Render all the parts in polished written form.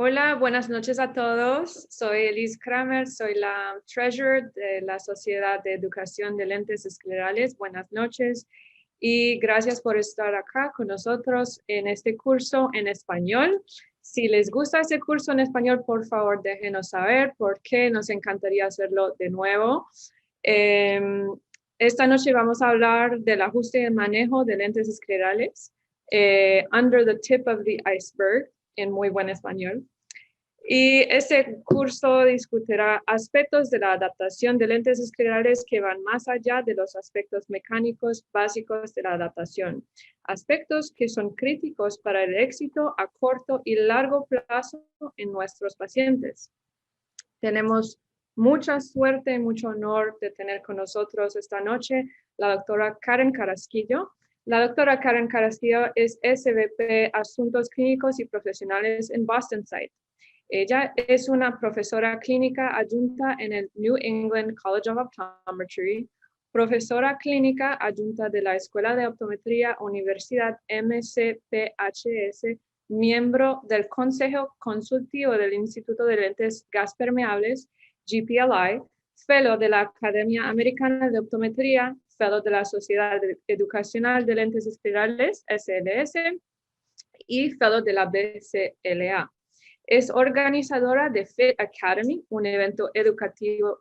Hola, buenas noches a todos. Soy Elise Kramer, soy la Treasurer de la Sociedad de Educación de Lentes Esclerales. Buenas noches y gracias por estar acá con nosotros en este curso en español. Si les gusta este curso en español, por favor, déjenos saber porque nos encantaría hacerlo de nuevo. Esta noche vamos a hablar del ajuste y manejo de lentes esclerales, under the tip of the iceberg, en muy buen español. Y este curso discutirá aspectos de la adaptación de lentes esclerales que van más allá de los aspectos mecánicos básicos de la adaptación, aspectos que son críticos para el éxito a corto y largo plazo en nuestros pacientes. Tenemos mucha suerte y mucho honor de tener con nosotros esta noche la doctora Karen Carrasquillo. La doctora Karen Carrasquillo es SVP Asuntos Clínicos y Profesionales en Boston Site. Ella es una profesora clínica adjunta en el New England College of Optometry, profesora clínica adjunta de la Escuela de Optometría Universidad MCPHS, miembro del Consejo Consultivo del Instituto de Lentes Gas Permeables, GPLI, fellow de la Academia Americana de Optometría, fellow de la Sociedad Educacional de Lentes Esclerales, SLS, y fellow de la BCLA. Es organizadora de Fit Academy, un evento educativo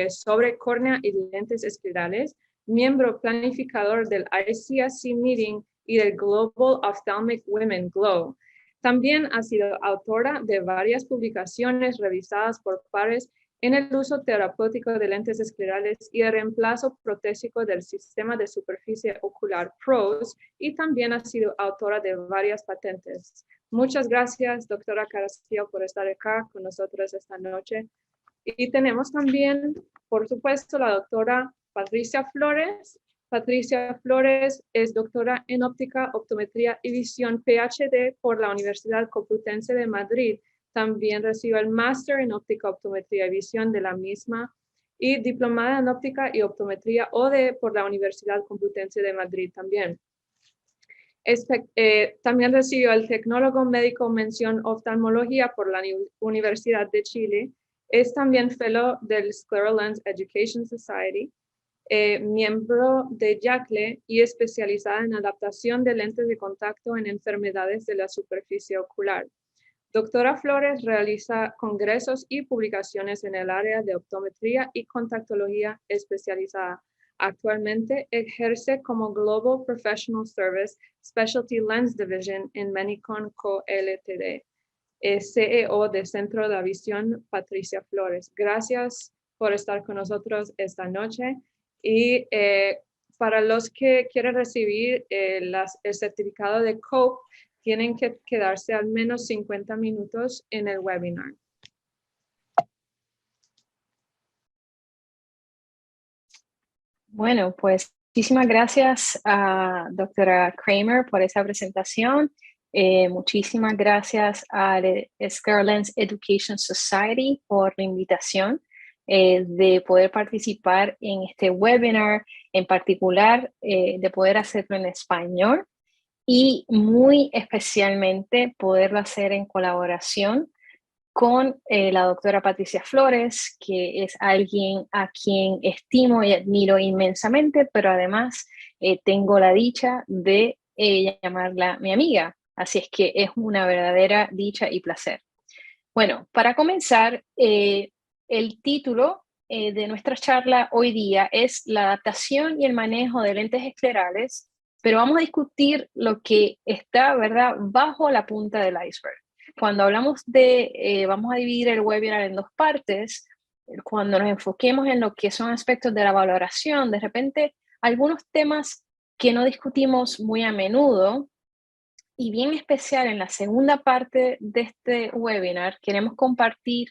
sobre córnea y lentes esclerales, miembro planificador del ICSC Meeting y del Global Ophthalmic Women GLOW. También ha sido autora de varias publicaciones revisadas por pares en el uso terapéutico de lentes esclerales y el reemplazo protésico del sistema de superficie ocular PROS, y también ha sido autora de varias patentes. Muchas gracias, doctora Carrasquillo, por estar acá con nosotros esta noche. Y tenemos también, por supuesto, la doctora Patricia Flores. Patricia Flores es doctora en óptica, optometría y visión PhD por la Universidad Complutense de Madrid. También recibe el máster en óptica, optometría y visión de la misma y diplomada en óptica y optometría ODE por la Universidad Complutense de Madrid también. También recibió el tecnólogo médico mención oftalmología por la Universidad de Chile. Es también fellow del Scleral Lens Education Society, miembro de JACLE y especializada en adaptación de lentes de contacto en enfermedades de la superficie ocular. Doctora Flores realiza congresos y publicaciones en el área de optometría y contactología especializada. Actualmente ejerce como Global Professional Service Specialty Lens Division en Menicon Co. Ltd. Es CEO de Centro de Visión Patricia Flores. Gracias por estar con nosotros esta noche. Y para los que quieren recibir el certificado de COPE, tienen que quedarse al menos 50 minutos en el webinar. Bueno, pues muchísimas gracias a doctora Kramer por esa presentación. Muchísimas gracias al Scleral Lens Education Society por la invitación de poder participar en este webinar, en particular de poder hacerlo en español y muy especialmente poderlo hacer en colaboración con la doctora Patricia Flores, que es alguien a quien estimo y admiro inmensamente, pero además tengo la dicha de llamarla mi amiga. Así es que es una verdadera dicha y placer. Bueno, para comenzar, el título de nuestra charla hoy día es la adaptación y el manejo de lentes esclerales, pero vamos a discutir lo que está, ¿verdad?, bajo la punta del iceberg. Cuando hablamos de, vamos a dividir el webinar en dos partes, cuando nos enfoquemos en lo que son aspectos de la valoración, de repente algunos temas que no discutimos muy a menudo, y bien especial en la segunda parte de este webinar, queremos compartir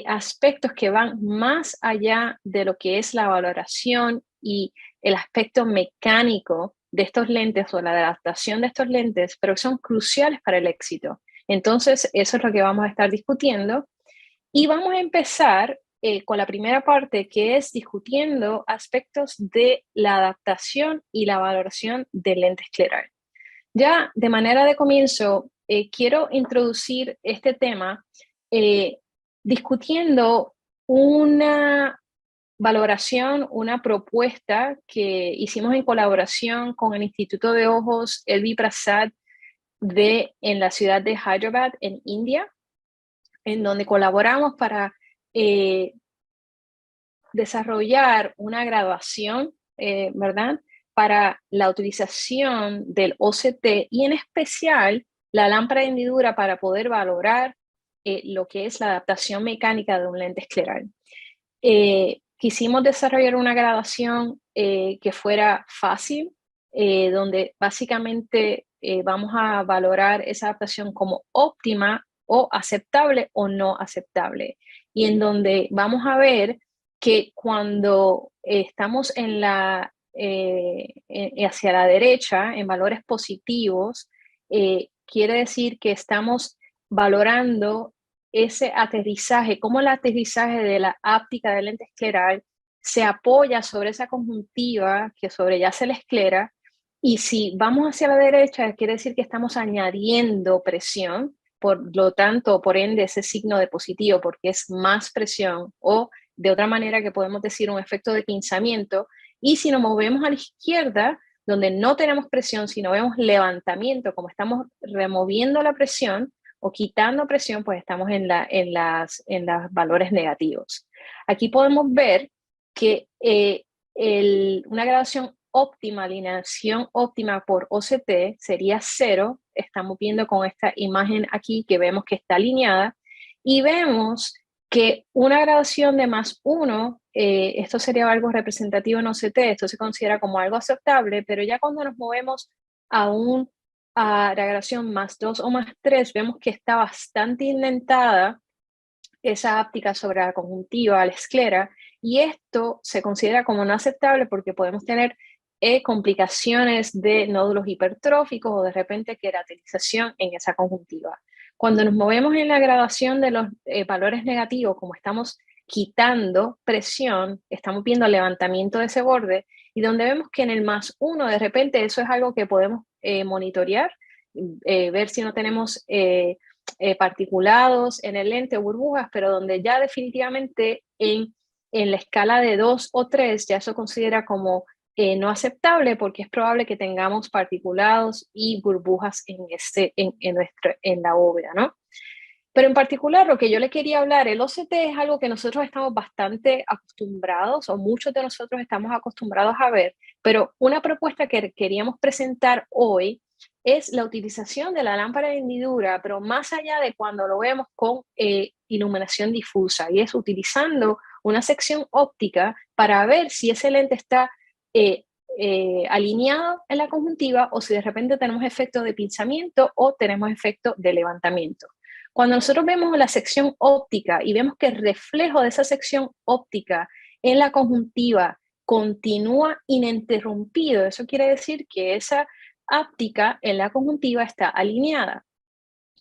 aspectos que van más allá de lo que es la valoración y el aspecto mecánico de estos lentes o la adaptación de estos lentes, pero que son cruciales para el éxito. Entonces, eso es lo que vamos a estar discutiendo. Y vamos a empezar con la primera parte, que es discutiendo aspectos de la adaptación y la valoración del lente escleral. Ya de manera de comienzo, quiero introducir este tema discutiendo una valoración, una propuesta que hicimos en colaboración con el Instituto de Ojos Elvi Prasad en la ciudad de Hyderabad, en India, en donde colaboramos para desarrollar una graduación, ¿verdad?, para la utilización del OCT y en especial la lámpara de hendidura para poder valorar lo que es la adaptación mecánica de un lente escleral. Quisimos desarrollar una graduación que fuera fácil, donde básicamente vamos a valorar esa adaptación como óptima o aceptable o no aceptable. Y en donde vamos a ver que cuando estamos hacia la derecha, en valores positivos, quiere decir que estamos valorando ese aterrizaje, cómo el aterrizaje de la áptica del lente escleral se apoya sobre esa conjuntiva que sobreyace la esclera, y si vamos hacia la derecha, quiere decir que estamos añadiendo presión, por lo tanto, por ende, ese signo de positivo, porque es más presión, o de otra manera que podemos decir un efecto de pinzamiento, y si nos movemos a la izquierda, donde no tenemos presión, sino vemos levantamiento, como estamos removiendo la presión, o quitando presión, pues estamos en los valores negativos. Aquí podemos ver que una graduación óptima, alineación óptima por OCT sería 0. Estamos viendo con esta imagen aquí que vemos que está alineada, y vemos que una graduación de +1, esto sería algo representativo en OCT, esto se considera como algo aceptable, pero ya cuando nos movemos a la graduación +2 o +3, vemos que está bastante indentada esa áptica sobre la conjuntiva, la esclera, y esto se considera como no aceptable porque podemos tener complicaciones de nódulos hipertróficos o de repente queraterización en esa conjuntiva. Cuando nos movemos en la graduación de los valores negativos, como estamos quitando presión, estamos viendo levantamiento de ese borde, y donde vemos que en el +1 de repente eso es algo que podemos monitorear, ver si no tenemos particulados en el lente o burbujas, pero donde ya definitivamente en la escala de 2 o 3 ya eso considera como no aceptable, porque es probable que tengamos particulados y burbujas en la bóveda, ¿no? Pero en particular, lo que yo le quería hablar, el OCT es algo que nosotros estamos bastante acostumbrados, o muchos de nosotros estamos acostumbrados a ver, pero una propuesta que queríamos presentar hoy es la utilización de la lámpara de hendidura, pero más allá de cuando lo vemos con iluminación difusa, y es utilizando una sección óptica para ver si ese lente está alineado en la conjuntiva, o si de repente tenemos efecto de pinzamiento o tenemos efecto de levantamiento. Cuando nosotros vemos la sección óptica y vemos que el reflejo de esa sección óptica en la conjuntiva continúa ininterrumpido, eso quiere decir que esa áptica en la conjuntiva está alineada.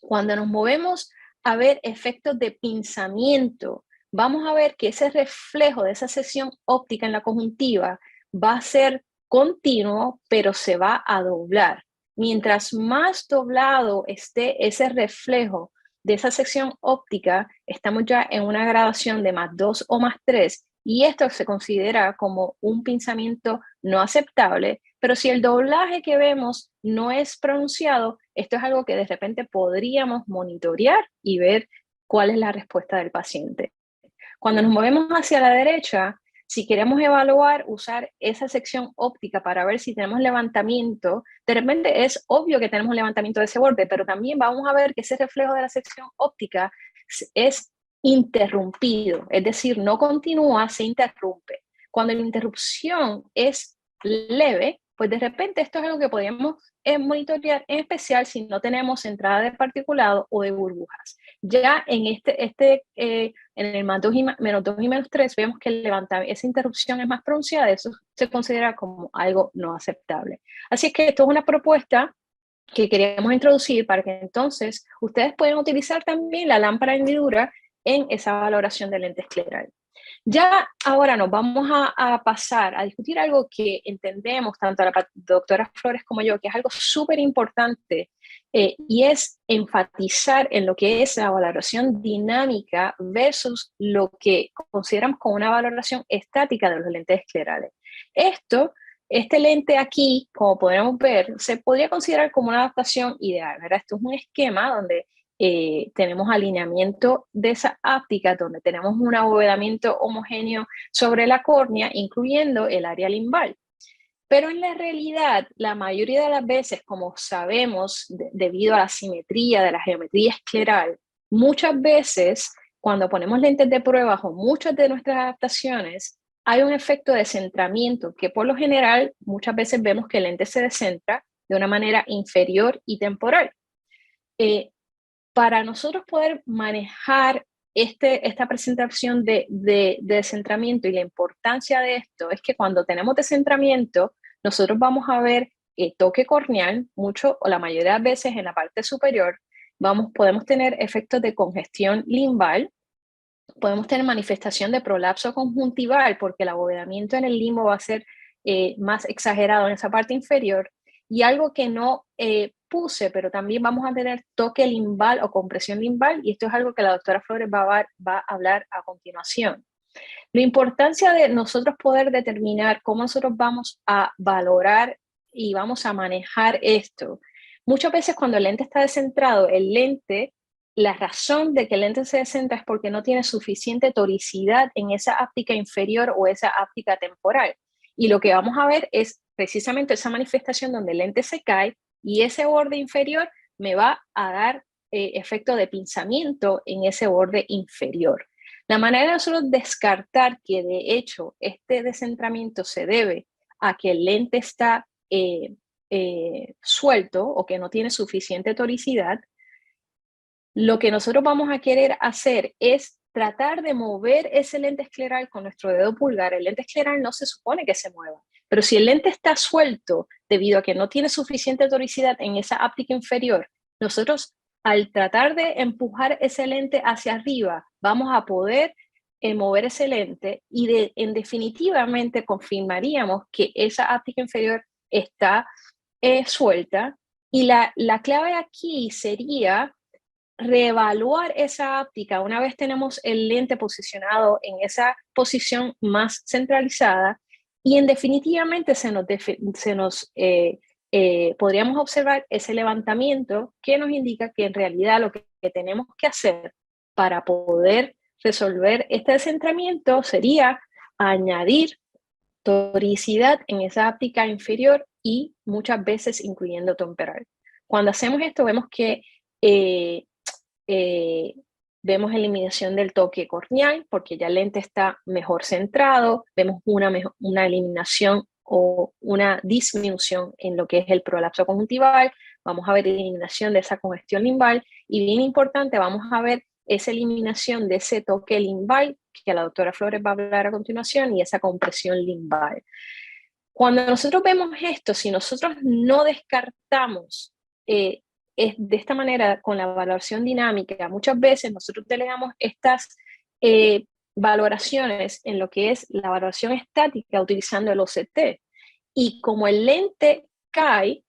Cuando nos movemos a ver efectos de pinzamiento, vamos a ver que ese reflejo de esa sección óptica en la conjuntiva va a ser continuo, pero se va a doblar. Mientras más doblado esté ese reflejo de esa sección óptica, estamos ya en una graduación de +2 o +3, y esto se considera como un pinzamiento no aceptable, pero si el doblaje que vemos no es pronunciado, esto es algo que de repente podríamos monitorear y ver cuál es la respuesta del paciente. Cuando nos movemos hacia la derecha, si queremos evaluar, usar esa sección óptica para ver si tenemos levantamiento, de repente es obvio que tenemos levantamiento de ese borde, pero también vamos a ver que ese reflejo de la sección óptica es interrumpido, es decir, no continúa, se interrumpe. Cuando la interrupción es leve, pues de repente esto es algo que podemos monitorear, en especial si no tenemos entrada de particulado o de burbujas. Ya en en el +2 y -3 vemos que esa interrupción es más pronunciada, eso se considera como algo no aceptable. Así es que esto es una propuesta que queríamos introducir para que entonces ustedes puedan utilizar también la lámpara de hendidura en esa valoración del lente escleral. Ya ahora nos vamos a pasar a discutir algo que entendemos tanto la doctora Flores como yo, que es algo súper importante, y es enfatizar en lo que es la valoración dinámica versus lo que consideramos como una valoración estática de los lentes esclerales. Este lente aquí, como podemos ver, se podría considerar como una adaptación ideal, ¿verdad? Esto es un esquema donde tenemos alineamiento de esa óptica, donde tenemos un abovedamiento homogéneo sobre la córnea, incluyendo el área limbal. Pero en la realidad, la mayoría de las veces, como sabemos, debido a la simetría de la geometría escleral, muchas veces cuando ponemos lentes de prueba o muchas de nuestras adaptaciones, hay un efecto de centramiento que por lo general muchas veces vemos que el lente se descentra de una manera inferior y temporal. Para nosotros poder manejar esta presentación de descentramiento y la importancia de esto es que cuando tenemos descentramiento, nosotros vamos a ver toque corneal, mucho o la mayoría de las veces en la parte superior, podemos tener efectos de congestión limbal, podemos tener manifestación de prolapso conjuntival porque el abovedamiento en el limbo va a ser más exagerado en esa parte inferior, y algo que no puse, pero también vamos a tener toque limbal o compresión limbal, y esto es algo que la doctora Flores va a hablar a continuación. La importancia de nosotros poder determinar cómo nosotros vamos a valorar y vamos a manejar esto. Muchas veces cuando el lente está descentrado, la razón de que el lente se descentra es porque no tiene suficiente toricidad en esa óptica inferior o esa óptica temporal. Y lo que vamos a ver es precisamente esa manifestación donde el lente se cae y ese borde inferior me va a dar efecto de pinzamiento en ese borde inferior. La manera de nosotros descartar que de hecho este descentramiento se debe a que el lente está suelto o que no tiene suficiente toricidad, lo que nosotros vamos a querer hacer es tratar de mover ese lente escleral con nuestro dedo pulgar. El lente escleral no se supone que se mueva, pero si el lente está suelto debido a que no tiene suficiente toricidad en esa óptica inferior, nosotros al tratar de empujar ese lente hacia arriba, vamos a poder mover ese lente y en definitivamente confirmaríamos que esa óptica inferior está suelta. Y la clave aquí sería reevaluar esa óptica una vez tenemos el lente posicionado en esa posición más centralizada, y en definitivamente podríamos observar ese levantamiento que nos indica que en realidad lo que tenemos que hacer para poder resolver este descentramiento sería añadir toricidad en esa óptica inferior y muchas veces incluyendo temporal. Cuando hacemos esto vemos que eh, eh, vemos eliminación del toque corneal porque ya el lente está mejor centrado, vemos una eliminación o una disminución en lo que es el prolapso conjuntival, vamos a ver eliminación de esa congestión limbal y bien importante, vamos a ver esa eliminación de ese toque limbal que la doctora Flores va a hablar a continuación y esa compresión limbal. Cuando nosotros vemos esto, si nosotros no descartamos es de esta manera, con la valoración dinámica, muchas veces nosotros delegamos estas valoraciones en lo que es la valoración estática utilizando el OCT. Y como el lente cae,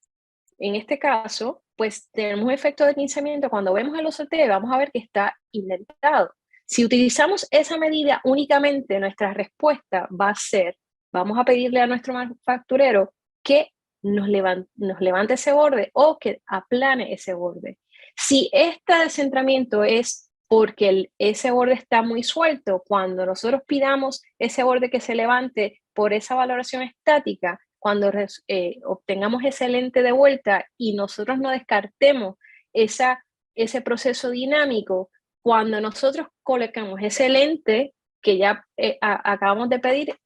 en este caso, pues tenemos un efecto de pinzamiento. Cuando vemos el OCT, vamos a ver que está indentado. Si utilizamos esa medida únicamente, nuestra respuesta va a ser, vamos a pedirle a nuestro manufacturero que nos levante ese borde o que aplane ese borde. Si este descentramiento es porque ese borde está muy suelto, cuando nosotros pidamos ese borde que se levante por esa valoración estática, cuando obtengamos ese lente de vuelta y nosotros no descartemos ese proceso dinámico, cuando nosotros colocamos ese lente que ya acabamos de pedir,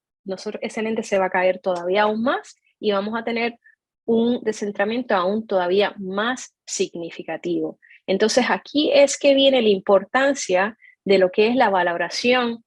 ese lente se va a caer todavía aún más y vamos a tener un descentramiento aún todavía más significativo. Entonces aquí es que viene la importancia de lo que es la valoración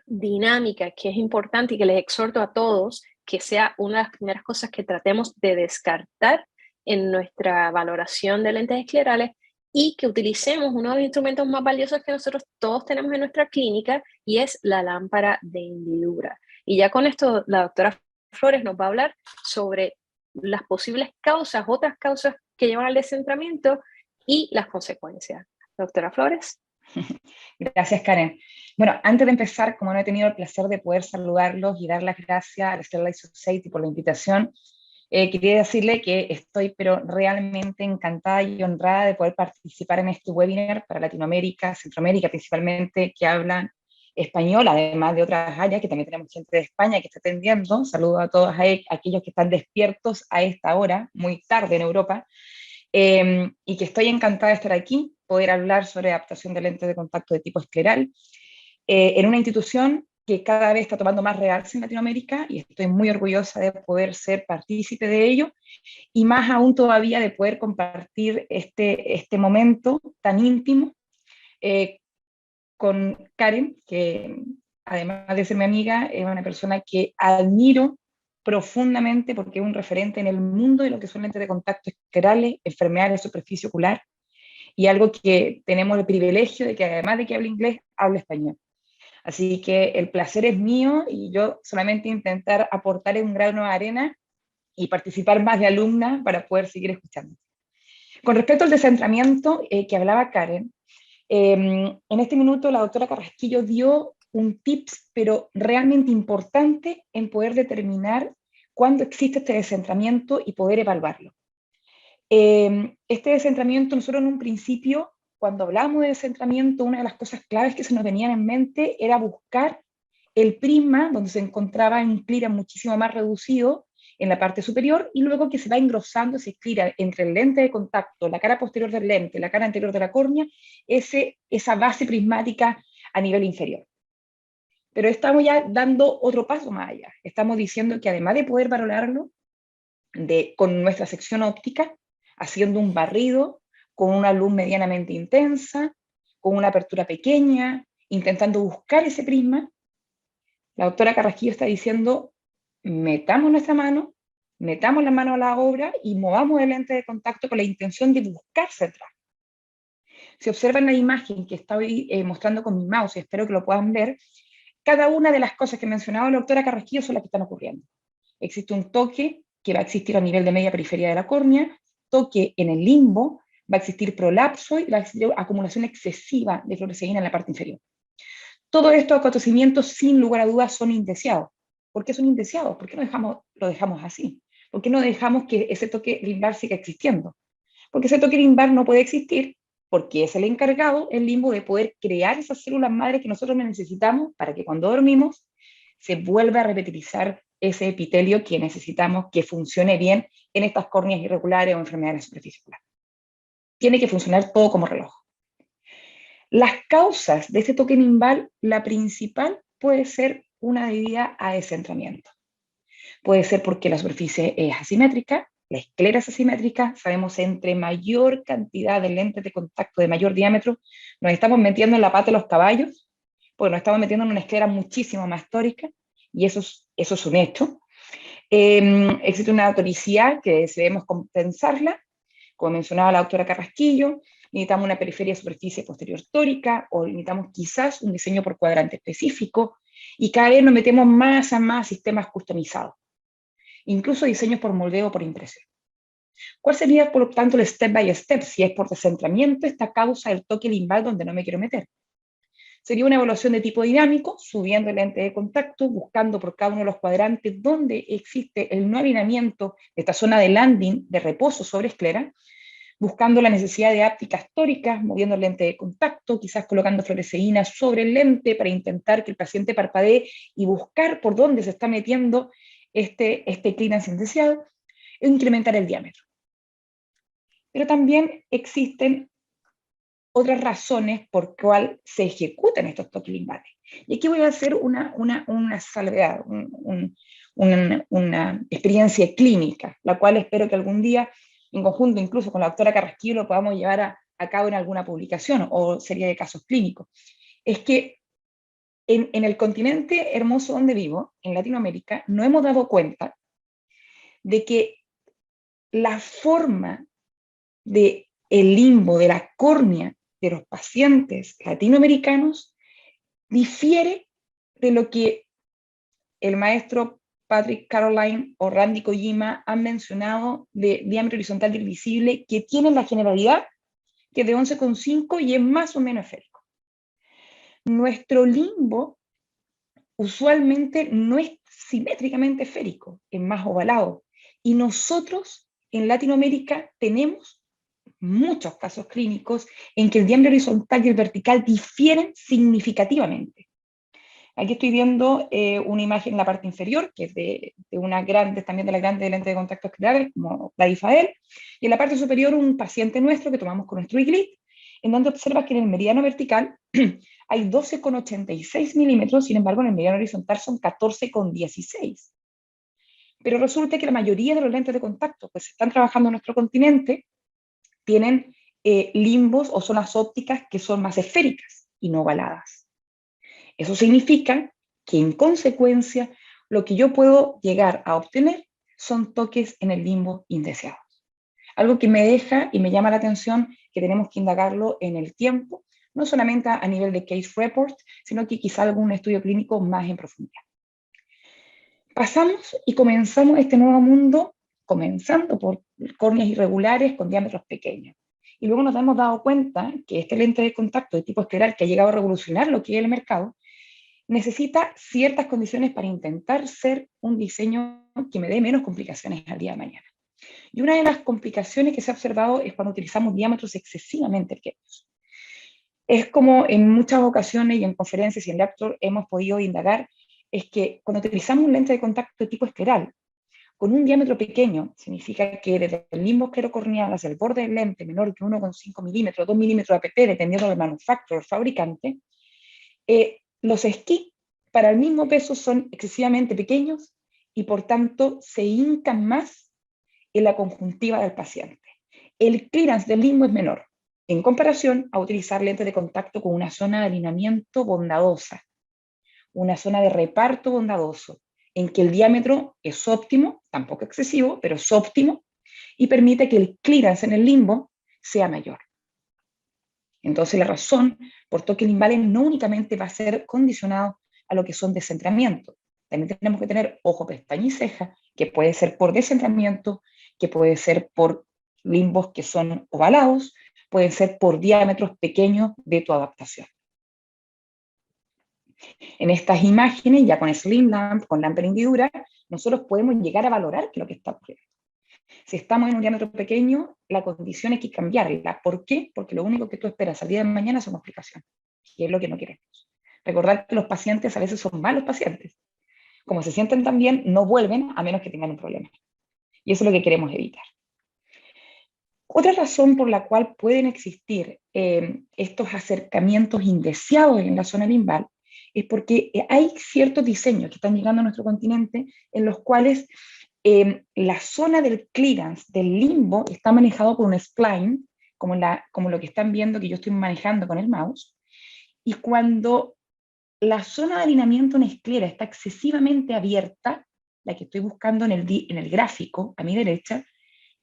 dinámica, que es importante y que les exhorto a todos que sea una de las primeras cosas que tratemos de descartar en nuestra valoración de lentes esclerales, y que utilicemos uno de los instrumentos más valiosos que nosotros todos tenemos en nuestra clínica, y es la lámpara de hendidura. Y ya con esto la doctora Flores nos va a hablar sobre las posibles causas, otras causas que llevan al descentramiento y las consecuencias. Doctora Flores. Gracias, Karen. Bueno, antes de empezar, como no he tenido el placer de poder saludarlos y dar las gracias a la Stellar Society por la invitación, quería decirle que estoy pero realmente encantada y honrada de poder participar en este webinar para Latinoamérica, Centroamérica principalmente, que hablan español, además de otras áreas, que también tenemos gente de España que está atendiendo. Saludo a todos aquellos que están despiertos a esta hora, muy tarde en Europa, y que estoy encantada de estar aquí, poder hablar sobre adaptación de lentes de contacto de tipo escleral, en una institución que cada vez está tomando más realce en Latinoamérica, y estoy muy orgullosa de poder ser partícipe de ello, y más aún todavía de poder compartir este momento tan íntimo con Karen, que además de ser mi amiga, es una persona que admiro profundamente porque es un referente en el mundo de lo que son lentes de contacto esclerales, enfermedades de superficie ocular, y algo que tenemos el privilegio de que además de que hable inglés, hable español. Así que el placer es mío y yo solamente intentar aportar un grano de arena y participar más de alumna para poder seguir escuchando. Con respecto al descentramiento que hablaba Karen, en este minuto la doctora Carrasquillo dio un tips, pero realmente importante en poder determinar cuándo existe este descentramiento y poder evaluarlo. Este descentramiento, nosotros en un principio, cuando hablamos de descentramiento, una de las cosas claves que se nos venían en mente era buscar el prisma donde se encontraba en un clearance muchísimo más reducido en la parte superior, y luego que se va engrosando ese clearance entre el lente de contacto, la cara posterior del lente, la cara anterior de la córnea, esa base prismática a nivel inferior. Pero estamos ya dando otro paso más allá. Estamos diciendo que además de poder valorarlo con nuestra sección óptica, haciendo un barrido con una luz medianamente intensa, con una apertura pequeña, intentando buscar ese prisma, la doctora Carrasquillo está diciendo, metamos nuestra mano, metamos la mano a la obra y movamos el lente de contacto con la intención de buscar central. Si observan la imagen que estoy mostrando con mi mouse, y espero que lo puedan ver, cada una de las cosas que mencionaba la doctora Carrasquillo son las que están ocurriendo. Existe un toque que va a existir a nivel de media periferia de la córnea, toque en el limbo, va a existir prolapso y va a existir acumulación excesiva de fluoresceína en la parte inferior. Todos estos acontecimientos, sin lugar a dudas, son indeseados. ¿Por qué son indeseados? ¿Por qué lo dejamos así? ¿Por qué no dejamos que ese toque limbar siga existiendo? Porque ese toque limbar no puede existir porque es el encargado, el limbo, de poder crear esas células madres que nosotros necesitamos para que cuando dormimos se vuelva a repetizar ese epitelio que necesitamos que funcione bien en estas córneas irregulares o enfermedades de la superficie ocular. Tiene que funcionar todo como reloj. Las causas de este toque limbal, la principal puede ser una debida a descentramiento. Puede ser porque la superficie es asimétrica, la esclera es asimétrica, sabemos entre mayor cantidad de lentes de contacto de mayor diámetro, nos estamos metiendo en la pata de los caballos, porque nos estamos metiendo en una esclera muchísimo más tórica, y eso es un hecho. Existe una toricidad que debemos compensarla, como mencionaba la doctora Carrasquillo, necesitamos una periferia de superficie posterior tórica, o necesitamos quizás un diseño por cuadrante específico, y cada vez nos metemos más a más sistemas customizados, incluso diseños por moldeo o por impresión. ¿Cuál sería, por lo tanto, el step by step, si es por descentramiento, esta causa del toque limbal donde no me quiero meter? Sería una evaluación de tipo dinámico, subiendo el lente de contacto, buscando por cada uno de los cuadrantes donde existe el no alineamiento de esta zona de landing, de reposo sobre esclera, buscando la necesidad de ápticas tóricas, moviendo el lente de contacto, quizás colocando fluoresceína sobre el lente para intentar que el paciente parpadee y buscar por dónde se está metiendo este clearance indeseado, e incrementar el diámetro. Pero también existen otras razones por cuál se ejecutan estos toques limbales. Y aquí voy a hacer una salvedad, una experiencia clínica, la cual espero que algún día, en conjunto incluso con la doctora Carrasquillo, lo podamos llevar a cabo en alguna publicación o serie de casos clínicos. Es que en el continente hermoso donde vivo, en Latinoamérica, no hemos dado cuenta de que la forma de el limbo de la córnea de los pacientes latinoamericanos difiere de lo que el maestro Patrick Caroline o Randy Kojima han mencionado de diámetro horizontal divisible, que tienen la generalidad que es de 11,5 y es más o menos esférico. Nuestro limbo usualmente no es simétricamente esférico, es más ovalado. Y nosotros en Latinoamérica tenemos muchos casos clínicos en que el diámetro horizontal y el vertical difieren significativamente. Aquí estoy viendo una imagen en la parte inferior, que es de una grande, también de la grande lente de contacto escleral, como la IFAEL, y en la parte superior un paciente nuestro que tomamos con nuestro IGLIT, en donde observas que en el meridiano vertical hay 12,86 milímetros, sin embargo en el meridiano horizontal son 14,16. Pero resulta que la mayoría de los lentes de contacto que se están trabajando en nuestro continente tienen limbos o zonas ópticas que son más esféricas y no ovaladas. Eso significa que en consecuencia lo que yo puedo llegar a obtener son toques en el limbo indeseados. Algo que me deja y me llama la atención que tenemos que indagarlo en el tiempo, no solamente a nivel de case report, sino que quizá algún estudio clínico más en profundidad. Pasamos y comenzamos este nuevo mundo, comenzando por córneas irregulares con diámetros pequeños. Y luego nos hemos dado cuenta que este lente de contacto de tipo escleral, que ha llegado a revolucionar lo que es el mercado, necesita ciertas condiciones para intentar ser un diseño que me dé menos complicaciones al día de mañana. Y una de las complicaciones que se ha observado es cuando utilizamos diámetros excesivamente pequeños. Es como en muchas ocasiones y en conferencias y en lecture hemos podido indagar, es que cuando utilizamos un lente de contacto de tipo escleral, con un diámetro pequeño, significa que desde el limbo esclerocorneal hacia el borde del lente menor que 1,5 milímetros, 2 milímetros de APP, dependiendo del manufacturer, fabricante, los esquí para el mismo peso son excesivamente pequeños y por tanto se hincan más en la conjuntiva del paciente. El clearance del limbo es menor en comparación a utilizar lentes de contacto con una zona de alineamiento bondadosa, una zona de reparto bondadoso, en que el diámetro es óptimo, tampoco excesivo, pero es óptimo, y permite que el clearance en el limbo sea mayor. Entonces la razón por toque limbales no únicamente va a ser condicionado a lo que son descentramientos. También tenemos que tener ojo, pestaña y ceja, que puede ser por descentramiento, que puede ser por limbos que son ovalados, pueden ser por diámetros pequeños de tu adaptación. En estas imágenes, ya con Slim Lamp, con lámpara hendidura, nosotros podemos llegar a valorar qué es lo que está ocurriendo. Si estamos en un diámetro pequeño, la condición hay que cambiarla. ¿Por qué? Porque lo único que tú esperas al día de mañana es una complicación, y es lo que no queremos. Recordar que los pacientes a veces son malos pacientes. Como se sienten tan bien, no vuelven a menos que tengan un problema. Y eso es lo que queremos evitar. Otra razón por la cual pueden existir estos acercamientos indeseados en la zona limbal es porque hay ciertos diseños que están llegando a nuestro continente en los cuales la zona del clearance, del limbo, está manejado por un spline, como lo que están viendo que yo estoy manejando con el mouse, y cuando la zona de alineamiento en esclera está excesivamente abierta, la que estoy buscando en el gráfico a mi derecha,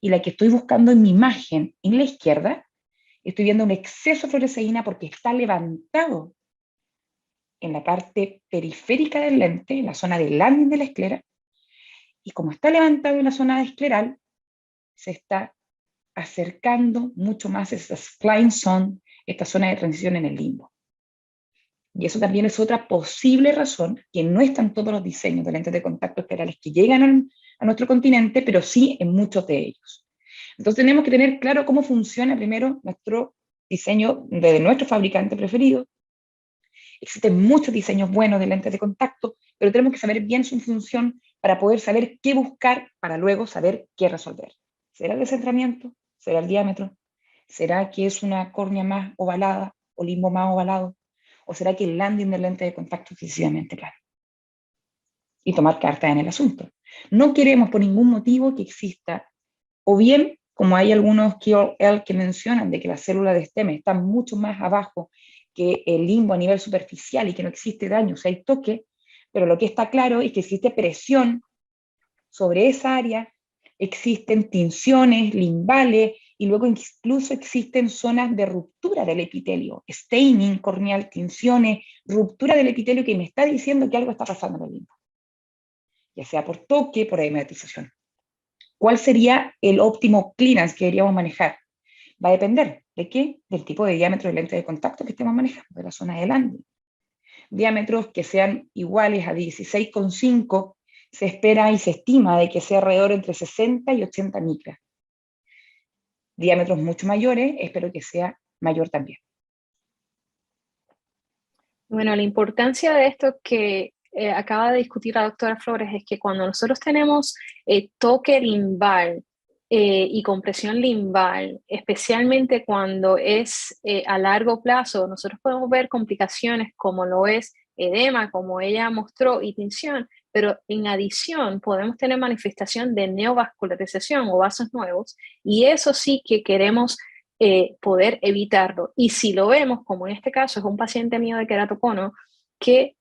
y la que estoy buscando en mi imagen en la izquierda, estoy viendo un exceso de fluoresceína porque está levantado en la parte periférica del lente, en la zona del landing de la esclera, y como está levantado en la zona escleral, se está acercando mucho más esa spline zone, esta zona de transición en el limbo. Y eso también es otra posible razón, que no están todos los diseños de lentes de contacto esclerales que llegan a nuestro continente, pero sí en muchos de ellos. Entonces tenemos que tener claro cómo funciona primero nuestro diseño de nuestro fabricante preferido. Existen muchos diseños buenos de lentes de contacto, pero tenemos que saber bien su función para poder saber qué buscar, para luego saber qué resolver. ¿Será el descentramiento? ¿Será el diámetro? ¿Será que es una córnea más ovalada o limbo más ovalado? ¿O será que el landing del lente de contacto es excesivamente plano? Y tomar cartas en el asunto. No queremos por ningún motivo que exista, o bien, como hay algunos KOL que mencionan, de que las células de stem están mucho más abajo que el limbo a nivel superficial y que no existe daño, o sea, hay toque, pero lo que está claro es que existe presión sobre esa área, existen tinciones limbales y luego incluso existen zonas de ruptura del epitelio, staining corneal, tinciones, ruptura del epitelio que me está diciendo que algo está pasando en el limbo, ya sea por toque, por edematización. ¿Cuál sería el óptimo clearance que deberíamos manejar? Va a depender de qué, del tipo de diámetro de lente de contacto que estemos manejando, de la zona del ángulo. Diámetros que sean iguales a 16,5 se espera y se estima de que sea alrededor entre 60 y 80 micras. Diámetros mucho mayores, espero que sea mayor también. Bueno, la importancia de esto que acaba de discutir la doctora Flores es que cuando nosotros tenemos toque limbal y compresión limbal, especialmente cuando es a largo plazo, nosotros podemos ver complicaciones como lo es edema, como ella mostró, y tinción, pero en adición podemos tener manifestación de neovascularización o vasos nuevos, y eso sí que queremos poder evitarlo. Y si lo vemos, como en este caso es un paciente mío de queratocono que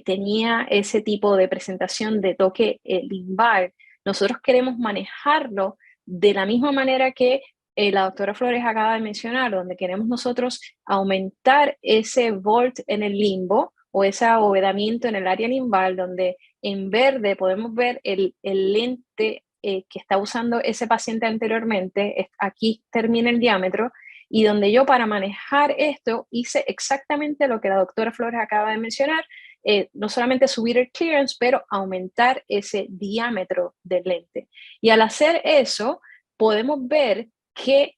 tenía ese tipo de presentación de toque limbal, nosotros queremos manejarlo de la misma manera que la doctora Flores acaba de mencionar, donde queremos nosotros aumentar ese volt en el limbo o ese abovedamiento en el área limbal, donde en verde podemos ver el lente que está usando ese paciente anteriormente, aquí termina el diámetro, y donde yo para manejar esto hice exactamente lo que la doctora Flores acaba de mencionar, no solamente subir el clearance, pero aumentar ese diámetro del lente. Y al hacer eso, podemos ver que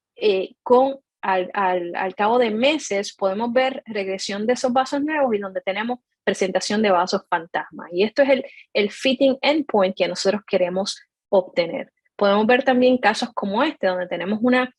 al cabo de meses podemos ver regresión de esos vasos nuevos y donde tenemos presentación de vasos fantasma. Y esto es el fitting endpoint que nosotros queremos obtener. Podemos ver también casos como este, donde tenemos una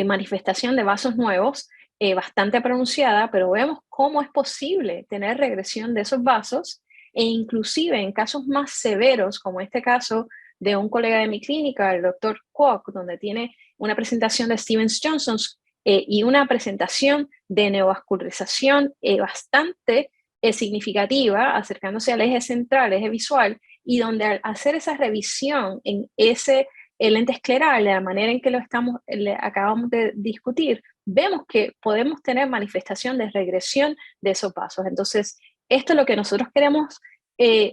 manifestación de vasos nuevos bastante pronunciada, pero vemos cómo es posible tener regresión de esos vasos, e inclusive en casos más severos, como este caso de un colega de mi clínica, el doctor Kwok, donde tiene una presentación de Stevens-Johnson y una presentación de neovascularización bastante significativa, acercándose al eje central, eje visual, y donde al hacer esa revisión en ese lente escleral, de la manera en que acabamos de discutir, vemos que podemos tener manifestación de regresión de esos vasos. Entonces, esto es lo que nosotros queremos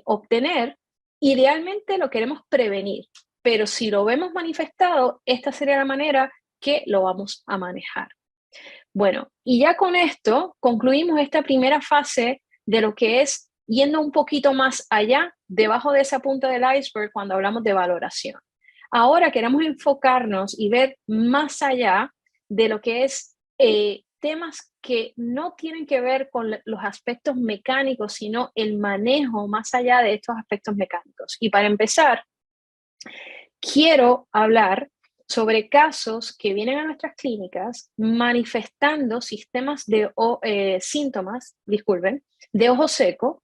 obtener. Idealmente lo queremos prevenir, pero si lo vemos manifestado, esta sería la manera que lo vamos a manejar. Bueno, y ya con esto concluimos esta primera fase de lo que es yendo un poquito más allá, debajo de esa punta del iceberg cuando hablamos de valoración. Ahora queremos enfocarnos y ver más allá de lo que es temas que no tienen que ver con los aspectos mecánicos, sino el manejo más allá de estos aspectos mecánicos. Y para empezar, quiero hablar sobre casos que vienen a nuestras clínicas manifestando síntomas de ojo seco,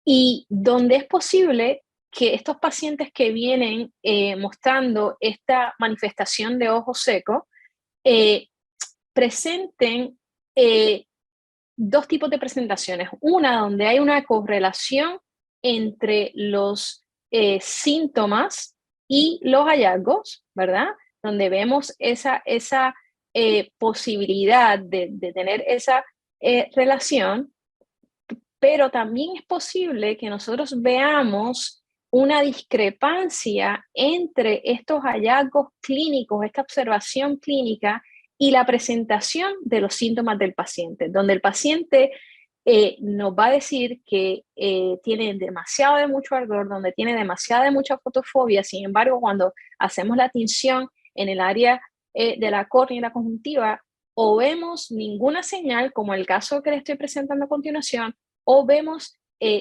y donde es posible que estos pacientes que vienen mostrando esta manifestación de ojo seco presenten dos tipos de presentaciones. Una donde hay una correlación entre los síntomas y los hallazgos, ¿verdad? Donde vemos esa posibilidad de tener esa relación, pero también es posible que nosotros veamos una discrepancia entre estos hallazgos clínicos, esta observación clínica y la presentación de los síntomas del paciente, donde el paciente nos va a decir que tiene demasiado de mucho ardor, donde tiene demasiada de mucha fotofobia. Sin embargo, cuando hacemos la tinción en el área de la córnea y la conjuntiva, o vemos ninguna señal, como el caso que les estoy presentando a continuación, o vemos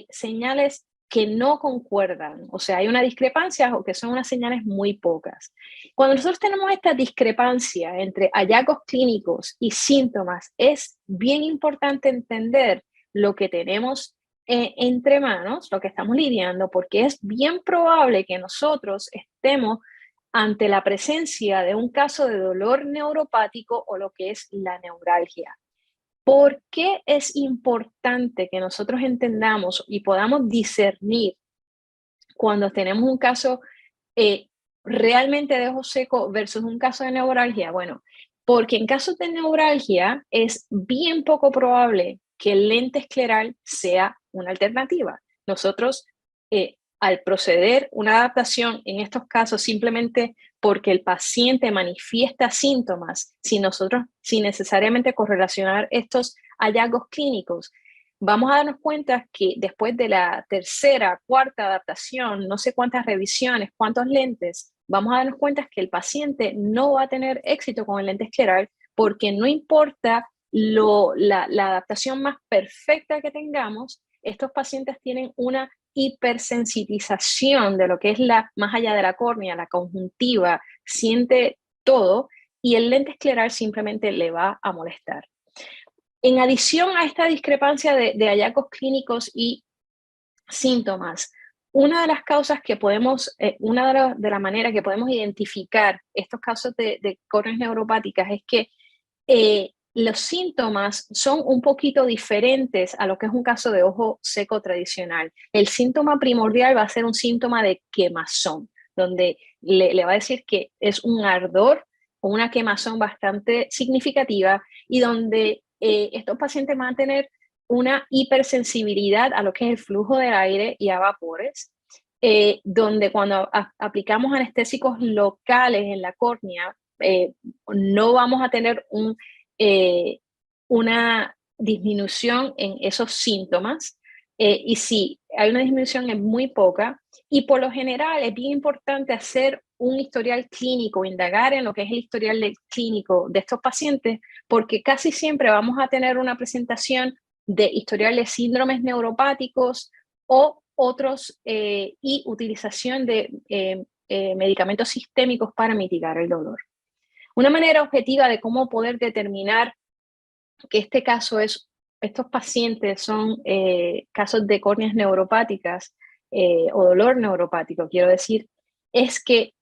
señales que no concuerdan, o sea, hay una discrepancia o que son unas señales muy pocas. Cuando nosotros tenemos esta discrepancia entre hallazgos clínicos y síntomas, es bien importante entender lo que tenemos entre manos, lo que estamos lidiando, porque es bien probable que nosotros estemos ante la presencia de un caso de dolor neuropático o lo que es la neuralgia. ¿Por qué es importante que nosotros entendamos y podamos discernir cuando tenemos un caso realmente de ojo seco versus un caso de neuralgia? Bueno, porque en casos de neuralgia es bien poco probable que el lente escleral sea una alternativa. Nosotros, al proceder una adaptación en estos casos simplemente porque el paciente manifiesta síntomas, sin necesariamente correlacionar estos hallazgos clínicos, vamos a darnos cuenta que después de la tercera, cuarta adaptación, no sé cuántas revisiones, cuántos lentes, vamos a darnos cuenta que el paciente no va a tener éxito con el lente escleral porque no importa la adaptación más perfecta que tengamos, estos pacientes tienen una hipersensitización de lo que es más allá de la córnea, la conjuntiva, siente todo y el lente escleral simplemente le va a molestar. En adición a esta discrepancia de hallazgos clínicos y síntomas, una de las causas que podemos, una de las maneras que podemos identificar estos casos de córneas neuropáticas es que los síntomas son un poquito diferentes a lo que es un caso de ojo seco tradicional. El síntoma primordial va a ser un síntoma de quemazón, donde le va a decir que es un ardor o una quemazón bastante significativa y donde estos pacientes van a tener una hipersensibilidad a lo que es el flujo del aire y a vapores, donde cuando aplicamos anestésicos locales en la córnea, no vamos a tener una disminución en esos síntomas, y si hay una disminución es muy poca, y por lo general es bien importante hacer un historial clínico, indagar en lo que es el historial clínico de estos pacientes, porque casi siempre vamos a tener una presentación de historial de síndromes neuropáticos o otros, y utilización de medicamentos sistémicos para mitigar el dolor. Una manera objetiva de cómo poder determinar que estos pacientes son casos de córneas neuropáticas o dolor neuropático, quiero decir, es que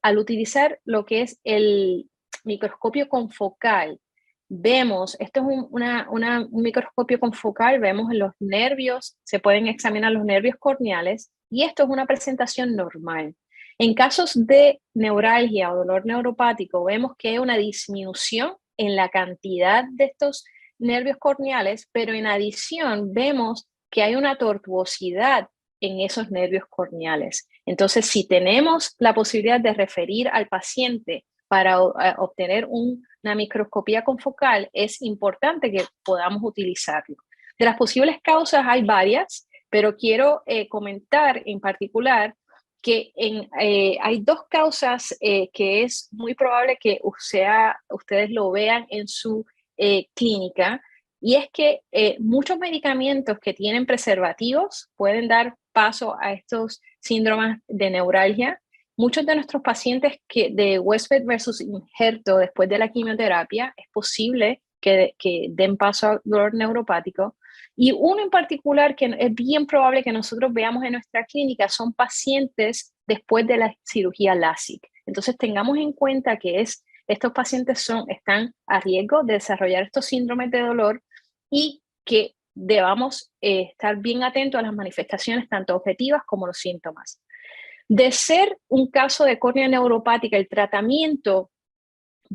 al utilizar lo que es el microscopio confocal, vemos, esto es un microscopio confocal, vemos los nervios, se pueden examinar los nervios corneales y esto es una presentación normal. En casos de neuralgia o dolor neuropático, vemos que hay una disminución en la cantidad de estos nervios corneales, pero en adición vemos que hay una tortuosidad en esos nervios corneales. Entonces, si tenemos la posibilidad de referir al paciente para obtener una microscopía confocal, es importante que podamos utilizarlo. De las posibles causas hay varias, pero quiero comentar en particular que hay dos causas que es muy probable que ustedes lo vean en su clínica, y es que muchos medicamentos que tienen preservativos pueden dar paso a estos síndromes de neuralgia. Muchos de nuestros pacientes de Westbed versus injerto después de la quimioterapia es posible que den paso a dolor neuropático. Y uno en particular que es bien probable que nosotros veamos en nuestra clínica son pacientes después de la cirugía LASIK. Entonces tengamos en cuenta que estos pacientes están a riesgo de desarrollar estos síndromes de dolor y que debamos estar bien atentos a las manifestaciones tanto objetivas como los síntomas. De ser un caso de córnea neuropática, el tratamiento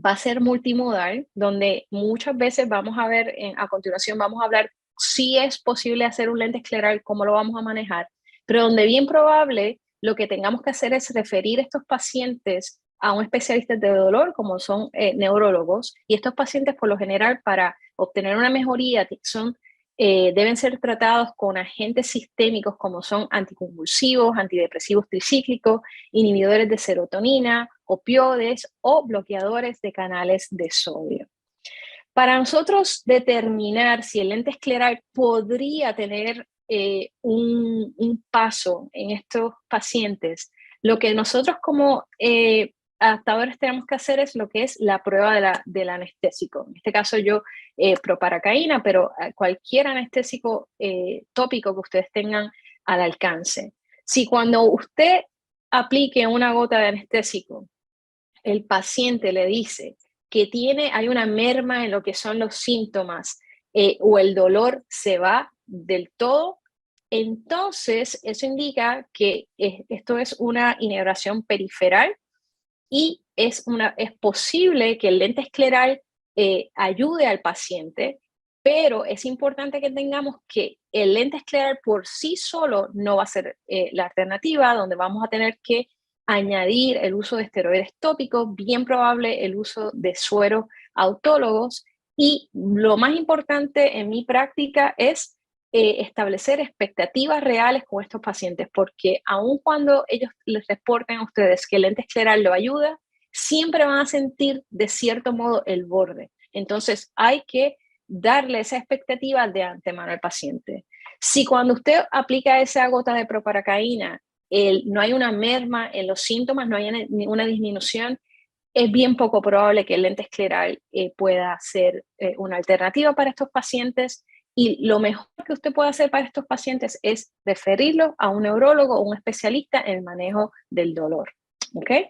va a ser multimodal, donde muchas veces vamos a ver, a continuación vamos a hablar si es posible hacer un lente escleral, cómo lo vamos a manejar, pero donde bien probable lo que tengamos que hacer es referir a estos pacientes a un especialista de dolor, como son neurólogos, y estos pacientes por lo general para obtener una mejoría deben ser tratados con agentes sistémicos como son anticonvulsivos, antidepresivos tricíclicos, inhibidores de serotonina, opioides o bloqueadores de canales de sodio. Para nosotros determinar si el lente escleral podría tener un paso en estos pacientes, lo que nosotros como adaptadores tenemos que hacer es lo que es la prueba del anestésico. En este caso yo proparacaína, pero cualquier anestésico tópico que ustedes tengan al alcance. Si cuando usted aplique una gota de anestésico, el paciente le dice que hay una merma en lo que son los síntomas o el dolor se va del todo, entonces eso indica que esto es una inervación periferal y es posible que el lente escleral ayude al paciente, pero es importante que tengamos que el lente escleral por sí solo no va a ser la alternativa, donde vamos a tener que añadir el uso de esteroides tópicos, bien probable el uso de sueros autólogos, y lo más importante en mi práctica es establecer expectativas reales con estos pacientes, porque aun cuando ellos les reporten a ustedes que el lente escleral lo ayuda, siempre van a sentir de cierto modo el borde. Entonces hay que darle esa expectativa de antemano al paciente. Si cuando usted aplica esa gota de proparacaína no hay una merma en los síntomas, no hay ninguna disminución, es bien poco probable que el lente escleral pueda ser una alternativa para estos pacientes, y lo mejor que usted puede hacer para estos pacientes es referirlo a un neurólogo o un especialista en el manejo del dolor. ¿Okay?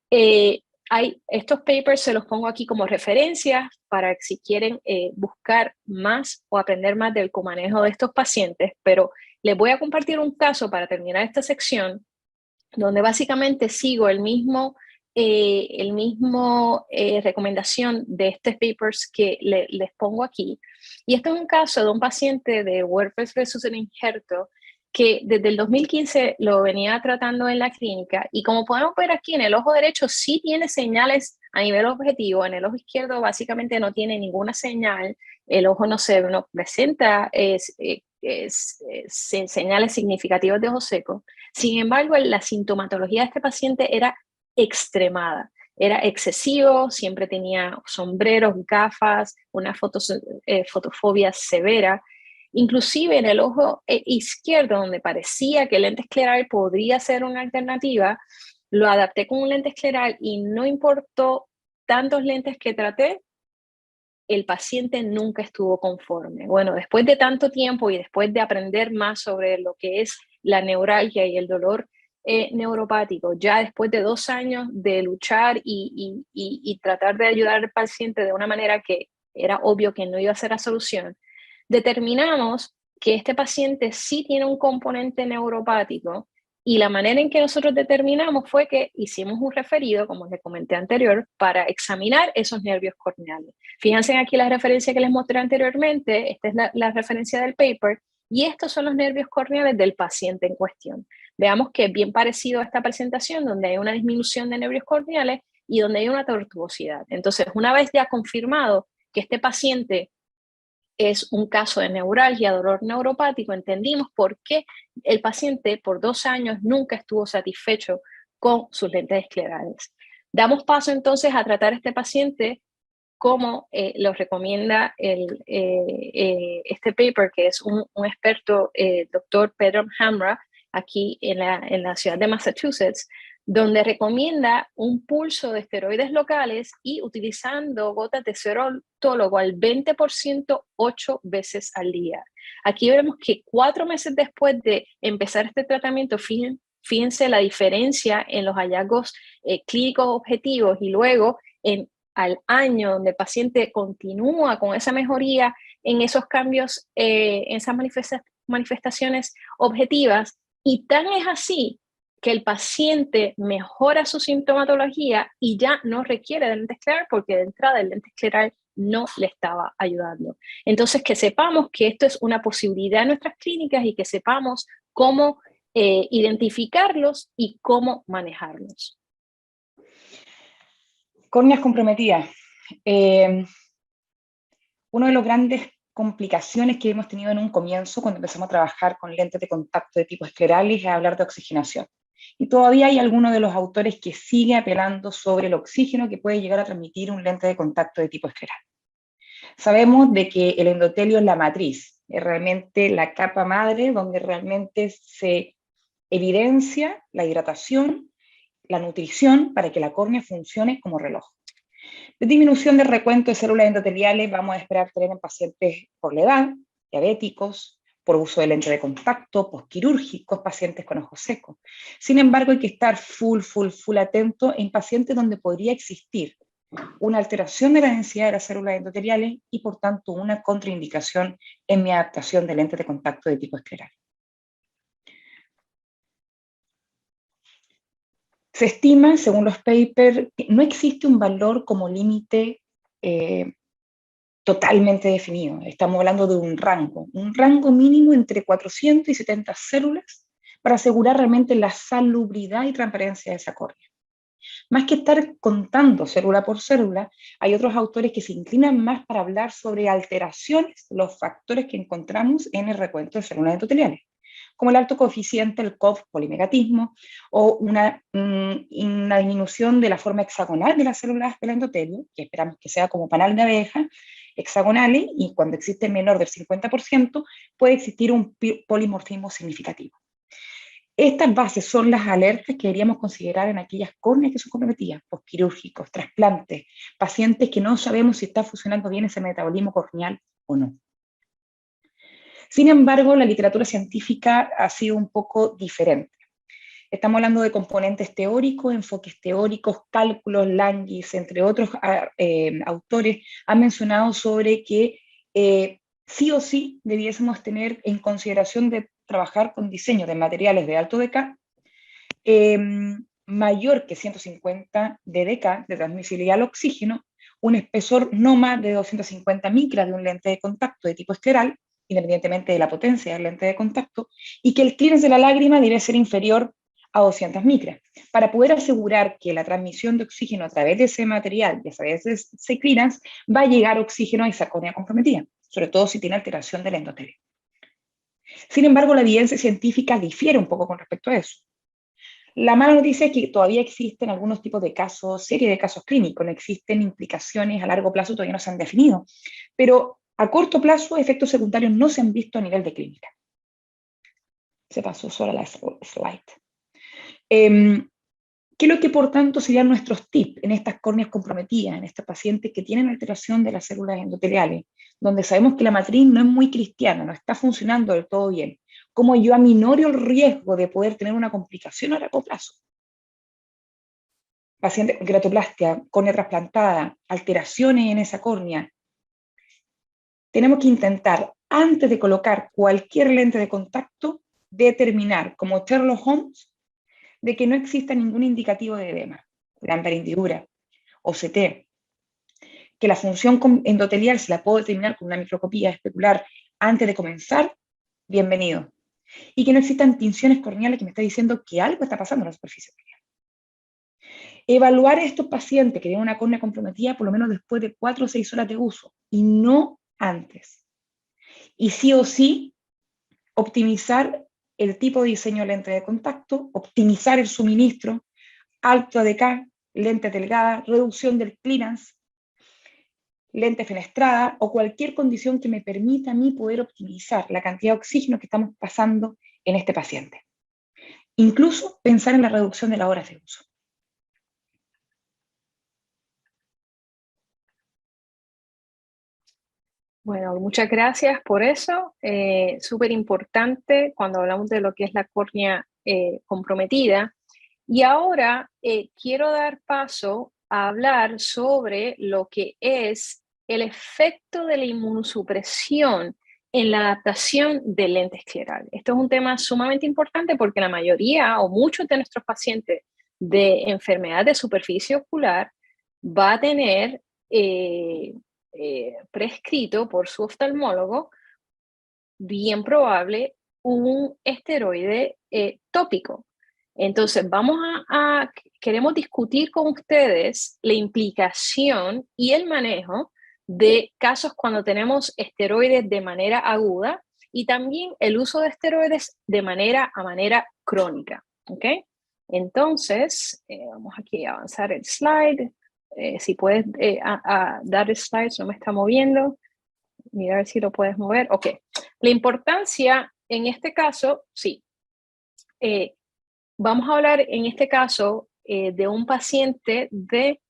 Estos papers se los pongo aquí como referencias para que si quieren buscar más o aprender más del comanejo de estos pacientes, pero les voy a compartir un caso para terminar esta sección, donde básicamente sigo el mismo recomendación de estos papers que les pongo aquí. Y este es un caso de un paciente de WordPress versus el injerto que desde el 2015 lo venía tratando en la clínica, y como podemos ver aquí, en el ojo derecho sí tiene señales a nivel objetivo, en el ojo izquierdo básicamente no tiene ninguna señal, el ojo no presenta señales significativas de ojo seco. Sin embargo, la sintomatología de este paciente era extremada, era excesivo, siempre tenía sombreros, gafas, una fotofobia severa. Inclusive en el ojo izquierdo, donde parecía que el lente escleral podría ser una alternativa, lo adapté con un lente escleral y no importó tantos lentes que traté, el paciente nunca estuvo conforme. Bueno, después de tanto tiempo y después de aprender más sobre lo que es la neuralgia y el dolor neuropático, ya después de 2 años de luchar y tratar de ayudar al paciente de una manera que era obvio que no iba a ser la solución, determinamos que este paciente sí tiene un componente neuropático, y la manera en que nosotros determinamos fue que hicimos un referido, como les comenté anterior, para examinar esos nervios corneales. Fíjense aquí la referencia que les mostré anteriormente, esta es la referencia del paper, y estos son los nervios corneales del paciente en cuestión. Veamos que es bien parecido a esta presentación, donde hay una disminución de nervios corneales y donde hay una tortuosidad. Entonces, una vez ya confirmado que este paciente es un caso de neuralgia, dolor neuropático, entendimos por qué el paciente por 2 años nunca estuvo satisfecho con sus lentes esclerales. Damos paso entonces a tratar a este paciente como lo recomienda este paper, que es un experto, doctor Pedram Hamra, aquí en la ciudad de Massachusetts, donde recomienda un pulso de esteroides locales y utilizando gotas de suero autólogo al 20% 8 veces al día. Aquí vemos que 4 meses después de empezar este tratamiento, fíjense la diferencia en los hallazgos clínicos objetivos, y luego al año, donde el paciente continúa con esa mejoría en esos cambios, en esas manifestaciones objetivas, y tan es así que el paciente mejora su sintomatología y ya no requiere de lente escleral, porque de entrada el lente escleral no le estaba ayudando. Entonces, que sepamos que esto es una posibilidad en nuestras clínicas y que sepamos cómo identificarlos y cómo manejarlos. Córneas comprometidas. Una de las grandes complicaciones que hemos tenido en un comienzo, cuando empezamos a trabajar con lentes de contacto de tipo esclerales, es hablar de oxigenación. Y todavía hay algunos de los autores que siguen apelando sobre el oxígeno que puede llegar a transmitir un lente de contacto de tipo escleral. Sabemos de que el endotelio es la matriz, es realmente la capa madre donde realmente se evidencia la hidratación, la nutrición para que la córnea funcione como reloj. De disminución del recuento de células endoteliales vamos a esperar tener en pacientes por la edad, diabéticos, por uso de lente de contacto, posquirúrgicos, pacientes con ojos secos. Sin embargo, hay que estar full atento en pacientes donde podría existir una alteración de la densidad de las células endoteliales y, por tanto, una contraindicación en mi adaptación de lentes de contacto de tipo escleral. Se estima, según los papers, que no existe un valor como límite totalmente definido. Estamos hablando de un rango mínimo entre 400 y 70 células para asegurar realmente la salubridad y transparencia de esa córnea. Más que estar contando célula por célula, hay otros autores que se inclinan más para hablar sobre alteraciones, los factores que encontramos en el recuento de células endoteliales, como el alto coeficiente, el COF, polimegatismo, o una disminución de la forma hexagonal de las células del endotelio, que esperamos que sea como panal de abeja, hexagonales, y cuando existe menor del 50%, puede existir un polimorfismo significativo. Estas bases son las alertas que deberíamos considerar en aquellas córneas que son comprometidas, posquirúrgicos, trasplantes, pacientes que no sabemos si está funcionando bien ese metabolismo corneal o no. Sin embargo, la literatura científica ha sido un poco diferente. Estamos hablando de componentes teóricos, enfoques teóricos, cálculos, Langis, entre otros autores, han mencionado sobre que sí o sí debiésemos tener en consideración de trabajar con diseño de materiales de alto DK, mayor que 150 de DK, de transmisibilidad al oxígeno, un espesor no más de 250 micras de un lente de contacto de tipo escleral, independientemente de la potencia del lente de contacto, y que el clearance de la lágrima debe ser inferior a 200 micras, para poder asegurar que la transmisión de oxígeno a través de ese material y a través de ese clearance va a llegar oxígeno a esa córnea comprometida, sobre todo si tiene alteración del endotelio. Sin embargo, la evidencia científica difiere un poco con respecto a eso. La mala noticia es que todavía existen algunos tipos de casos, serie de casos clínicos, no existen implicaciones a largo plazo, todavía no se han definido, pero a corto plazo efectos secundarios no se han visto a nivel de clínica. Se pasó sola la slide. ¿Qué es lo que por tanto serían nuestros tips en estas córneas comprometidas, en estos pacientes que tienen alteración de las células endoteliales, donde sabemos que la matriz no es muy cristiana, no está funcionando del todo bien? ¿Cómo yo aminoro el riesgo de poder tener una complicación a largo plazo? Paciente con queratoplastia, córnea trasplantada, alteraciones en esa córnea. Tenemos que intentar, antes de colocar cualquier lente de contacto, determinar, como Sherlock Holmes, de que no exista ningún indicativo de edema, lámpara hendidura, OCT, que la función endotelial se la puedo determinar con una microscopía especular antes de comenzar, bienvenido. Y que no existan tinciones corneales que me está diciendo que algo está pasando en la superficie corneal. Evaluar a estos pacientes que tienen una córnea comprometida por lo menos después de 4 o 6 horas de uso, y no antes. Y sí o sí, optimizar el tipo de diseño de lente de contacto, optimizar el suministro, alto ADK, lente delgada, reducción del clearance, lente fenestrada o cualquier condición que me permita a mí poder optimizar la cantidad de oxígeno que estamos pasando en este paciente. Incluso pensar en la reducción de las horas de uso. Bueno, muchas gracias por eso. Súper importante cuando hablamos de lo que es la córnea comprometida. Y ahora quiero dar paso a hablar sobre lo que es el efecto de la inmunosupresión en la adaptación del lente escleral. Esto es un tema sumamente importante porque la mayoría o muchos de nuestros pacientes de enfermedad de superficie ocular va a tener prescrito por su oftalmólogo, bien probable, un esteroide tópico. Entonces, queremos discutir con ustedes la implicación y el manejo de casos cuando tenemos esteroides de manera aguda y también el uso de esteroides de manera crónica. ¿Ok? Entonces, vamos aquí a avanzar el slide. Si puedes dar slides, no me está moviendo. Mira a ver si lo puedes mover. Ok. La importancia en este caso, sí. Vamos a hablar en este caso de un paciente de...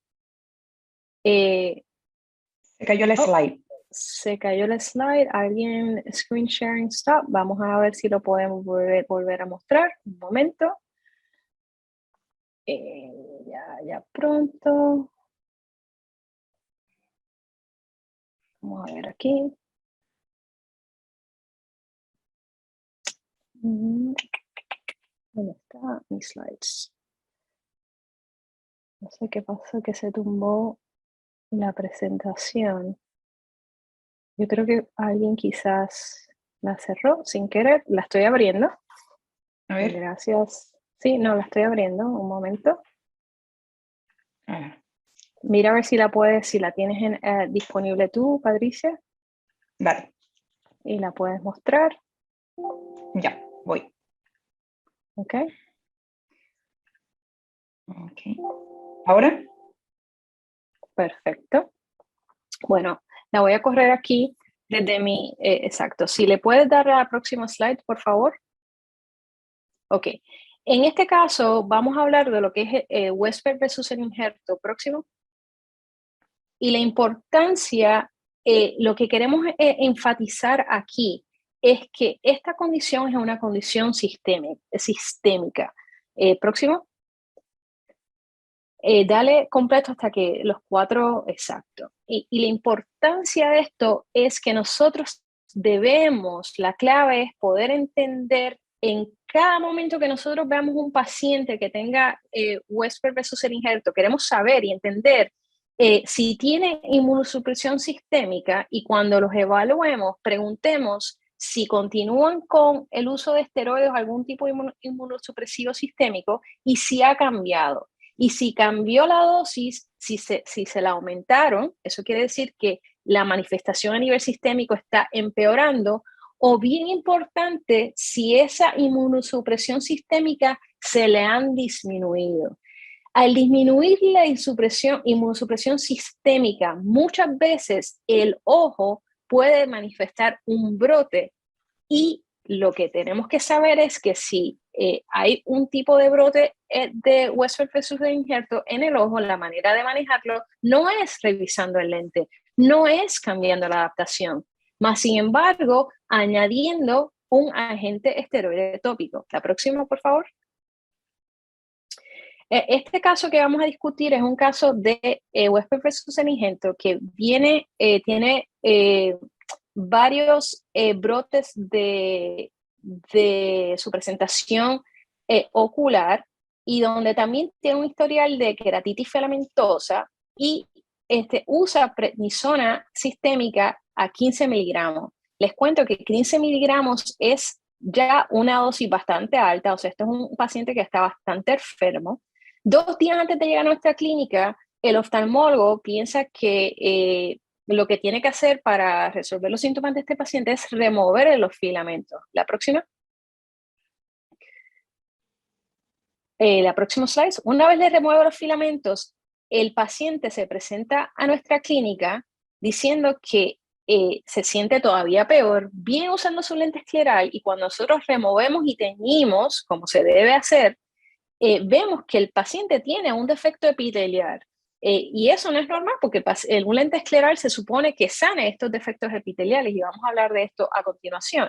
Se cayó la slide. Se cayó la slide. Alguien, screen sharing stop. Vamos a ver si lo podemos volver a mostrar. Un momento. Ya pronto. Vamos a ver aquí. ¿Dónde están mis slides? No sé qué pasó, que se tumbó la presentación. Yo creo que alguien quizás la cerró sin querer. La estoy abriendo. A ver. Gracias. Sí, no, la estoy abriendo. Un momento. A ver. Mira a ver si la tienes disponible tú, Patricia, Dale, y la puedes mostrar. ya, voy. ¿Ok? Ok. ¿Ahora? Perfecto. Bueno, la voy a correr aquí desde mi... exacto. Si le puedes dar a la próxima slide, por favor. Ok. En este caso, vamos a hablar de lo que es Westberg versus el injerto próximo. Y la importancia, lo que queremos enfatizar aquí es que esta condición es una condición sistémica. Próximo. Dale completo hasta que los 4 exactos. Y la importancia de esto es que nosotros debemos, la clave es poder entender en cada momento que nosotros veamos un paciente que tenga Westberg versus el injerto, queremos saber y entender si tiene inmunosupresión sistémica, y cuando los evaluemos, preguntemos si continúan con el uso de esteroides o algún tipo de inmunosupresivo sistémico y si ha cambiado. Y si cambió la dosis, si se la aumentaron, eso quiere decir que la manifestación a nivel sistémico está empeorando, o bien importante, si esa inmunosupresión sistémica se le han disminuido. Al disminuir la inmunosupresión sistémica, muchas veces el ojo puede manifestar un brote, y lo que tenemos que saber es que si hay un tipo de brote de Westberg versus el injerto en el ojo, la manera de manejarlo no es revisando el lente, no es cambiando la adaptación, más sin embargo, añadiendo un agente esteroide tópico. La próxima, por favor. Este caso que vamos a discutir es un caso de Westberg versus el injerto que tiene varios brotes de su presentación ocular, y donde también tiene un historial de queratitis filamentosa, y usa prednisona sistémica a 15 miligramos. Les cuento que 15 miligramos es ya una dosis bastante alta, o sea, esto es un paciente que está bastante enfermo. 2 días antes de llegar a nuestra clínica, el oftalmólogo piensa que lo que tiene que hacer para resolver los síntomas de este paciente es remover los filamentos. La próxima. La próxima slide. Una vez le remueve los filamentos, el paciente se presenta a nuestra clínica diciendo que se siente todavía peor, bien usando su lente escleral, y cuando nosotros removemos y teñimos, como se debe hacer, vemos que el paciente tiene un defecto epitelial. Y eso no es normal, porque un lente escleral se supone que sane estos defectos epiteliales, y vamos a hablar de esto a continuación.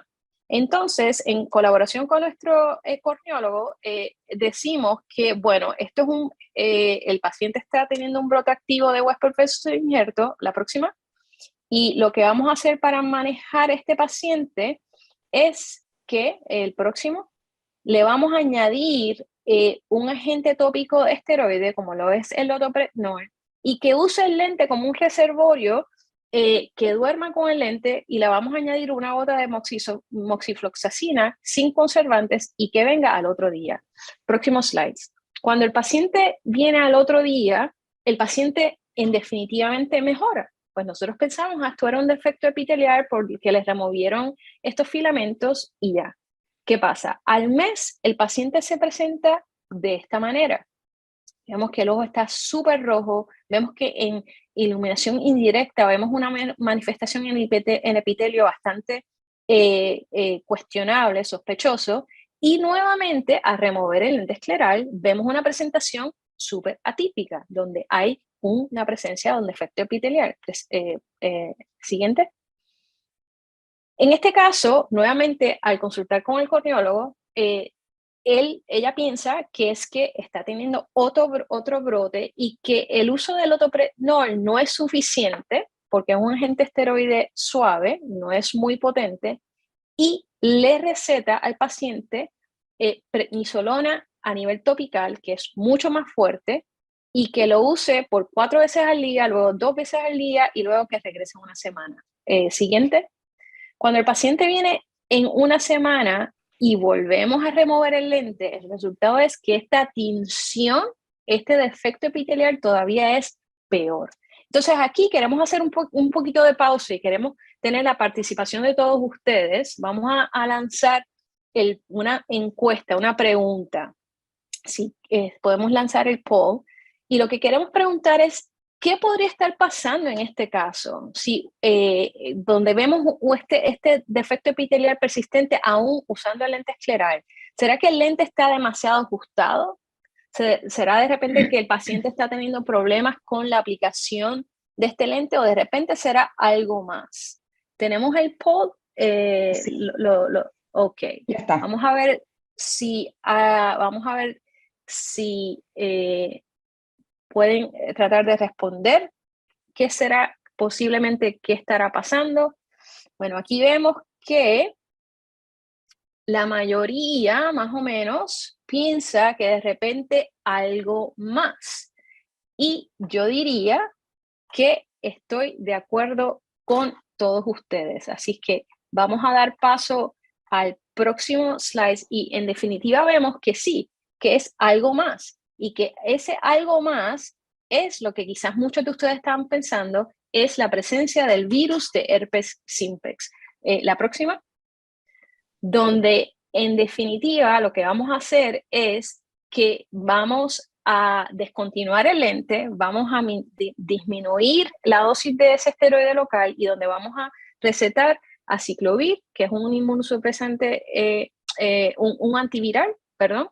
Entonces, en colaboración con nuestro corneólogo, decimos que, bueno, el paciente está teniendo un brote activo de Westberg versus injerto, la próxima, y lo que vamos a hacer para manejar este paciente es que, el próximo, le vamos a añadir un agente tópico esteroide, como lo es el lotoprednol, y que use el lente como un reservorio, que duerma con el lente, y le vamos a añadir una gota de moxifloxacina sin conservantes, y que venga al otro día. Próximos slides. Cuando el paciente viene al otro día, el paciente definitivamente mejora. Pues nosotros pensamos, esto era un defecto epitelial porque les removieron estos filamentos y ya. ¿Qué pasa? Al mes, el paciente se presenta de esta manera. Vemos que el ojo está súper rojo, vemos que en iluminación indirecta vemos una manifestación en epitelio bastante cuestionable, sospechoso, y nuevamente, al remover el lente escleral, vemos una presentación súper atípica, donde hay una presencia de un defecto epitelial. Siguiente. En este caso, nuevamente, al consultar con el corneólogo, ella piensa que es que está teniendo otro brote, y que el uso del lotoprednol no es suficiente, porque es un agente esteroide suave, no es muy potente, y le receta al paciente prednisolona a nivel topical, que es mucho más fuerte, y que lo use por 4 veces al día, luego 2 veces al día y luego que regrese una semana. Siguiente. Cuando el paciente viene en una semana y volvemos a remover el lente, el resultado es que esta tinción, este defecto epitelial todavía es peor. Entonces aquí queremos hacer un poquito de pausa y queremos tener la participación de todos ustedes. Vamos a lanzar una encuesta, una pregunta. Sí, podemos lanzar el poll. Y lo que queremos preguntar es, ¿qué podría estar pasando en este caso? Si, donde vemos este defecto epitelial persistente aún usando el lente escleral, ¿será que el lente está demasiado ajustado? ¿Será de repente que el paciente está teniendo problemas con la aplicación de este lente o de repente será algo más? ¿Tenemos el poll? Sí. Ok. Ya está. Vamos a ver si pueden tratar de responder. ¿Qué será posiblemente qué estará pasando? Bueno, aquí vemos que la mayoría, más o menos, piensa que de repente algo más. Y yo diría que estoy de acuerdo con todos ustedes. Así que vamos a dar paso al próximo slide y en definitiva vemos que sí, que es algo más y que ese algo más es lo que quizás muchos de ustedes están pensando, es la presencia del virus de herpes simplex. La próxima, donde en definitiva lo que vamos a hacer es que vamos a descontinuar el lente, vamos a disminuir la dosis de ese esteroide local y donde vamos a recetar aciclovir, que es un inmunosupresante, un antiviral, perdón,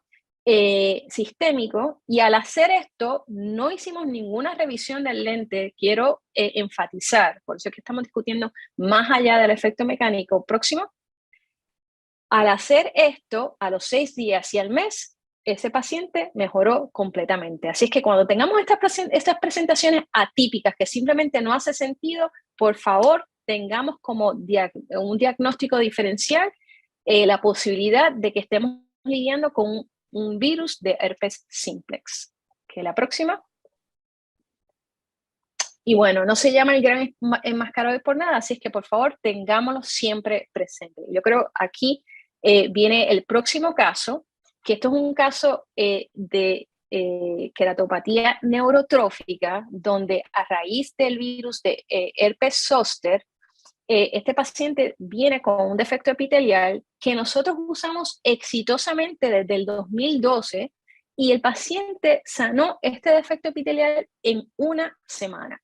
sistémico, y al hacer esto no hicimos ninguna revisión del lente, quiero enfatizar, por eso es que estamos discutiendo más allá del efecto mecánico. Próximo. Al hacer esto, a los 6 días y al mes, ese paciente mejoró completamente. Así es que cuando tengamos estas presentaciones atípicas que simplemente no hace sentido, por favor, tengamos como un diagnóstico diferencial la posibilidad de que estemos lidiando con un virus de herpes simplex. Que la próxima. Y bueno, no se llama el gran enmascarado por nada, así es que por favor tengámoslo siempre presente. Yo creo aquí viene el próximo caso, que esto es un caso de queratopatía neurotrófica, donde a raíz del virus de herpes zóster, este paciente viene con un defecto epitelial que nosotros usamos exitosamente desde el 2012 y el paciente sanó este defecto epitelial en una semana.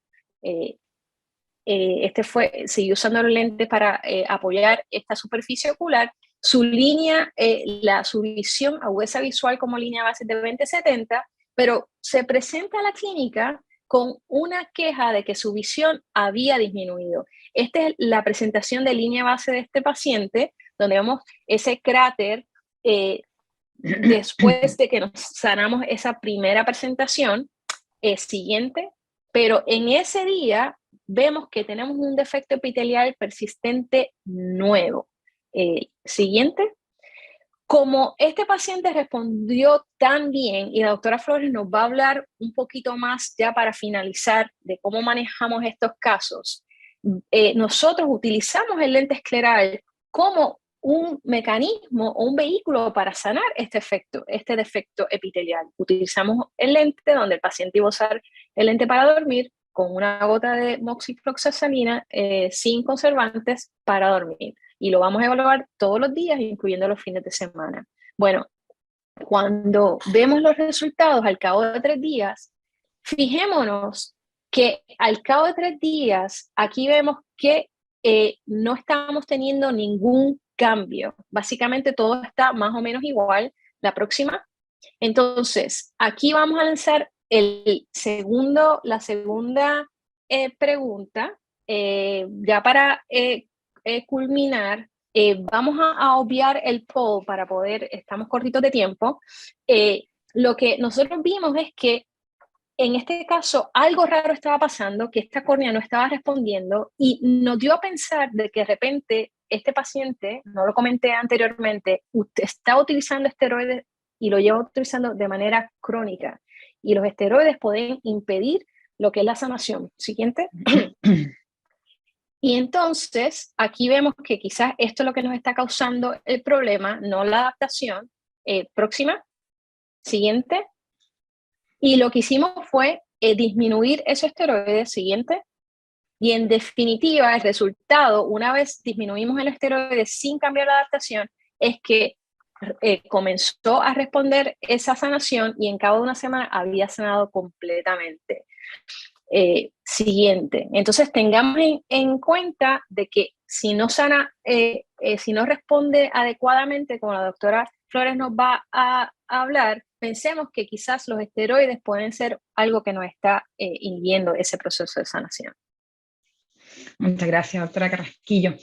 Siguió usando los lentes para apoyar esta superficie ocular. Su línea, su visión agudeza visual como línea base de 20/70, pero se presenta a la clínica con una queja de que su visión había disminuido. Esta es la presentación de línea base de este paciente, donde vemos ese cráter después de que nos sanamos esa primera presentación. Siguiente, pero en ese día vemos que tenemos un defecto epitelial persistente nuevo. Siguiente. Como este paciente respondió tan bien, y la doctora Flores nos va a hablar un poquito más ya para finalizar de cómo manejamos estos casos, nosotros utilizamos el lente escleral como un mecanismo o un vehículo para sanar este defecto epitelial. Utilizamos el lente donde el paciente iba a usar el lente para dormir con una gota de moxifloxacina sin conservantes para dormir. Y lo vamos a evaluar todos los días, incluyendo los fines de semana. Bueno, cuando vemos los resultados al cabo de 3 días, fijémonos que al cabo de 3 días, aquí vemos que no estamos teniendo ningún cambio. Básicamente todo está más o menos igual. La próxima. Entonces, aquí vamos a lanzar la segunda pregunta. Ya para culminar, vamos a obviar el poll para poder, estamos cortitos de tiempo. Lo que nosotros vimos es que en este caso algo raro estaba pasando, que esta córnea no estaba respondiendo y nos dio a pensar de que de repente este paciente, no lo comenté anteriormente, está utilizando esteroides y lo lleva utilizando de manera crónica. y los esteroides pueden impedir lo que es la sanación. Siguiente. Y entonces, aquí vemos que quizás esto es lo que nos está causando el problema, no la adaptación. Próxima. Siguiente. Y lo que hicimos fue disminuir esos esteroides. Siguiente. Y en definitiva, el resultado, una vez disminuimos el esteroide sin cambiar la adaptación, es que comenzó a responder esa sanación y en cabo de una semana había sanado completamente. Siguiente. Entonces tengamos en cuenta de que si no sana, si no responde adecuadamente, como la doctora Flores nos va a hablar, pensemos que quizás los esteroides pueden ser algo que nos está inhibiendo ese proceso de sanación. Muchas gracias, doctora Carrasquillo.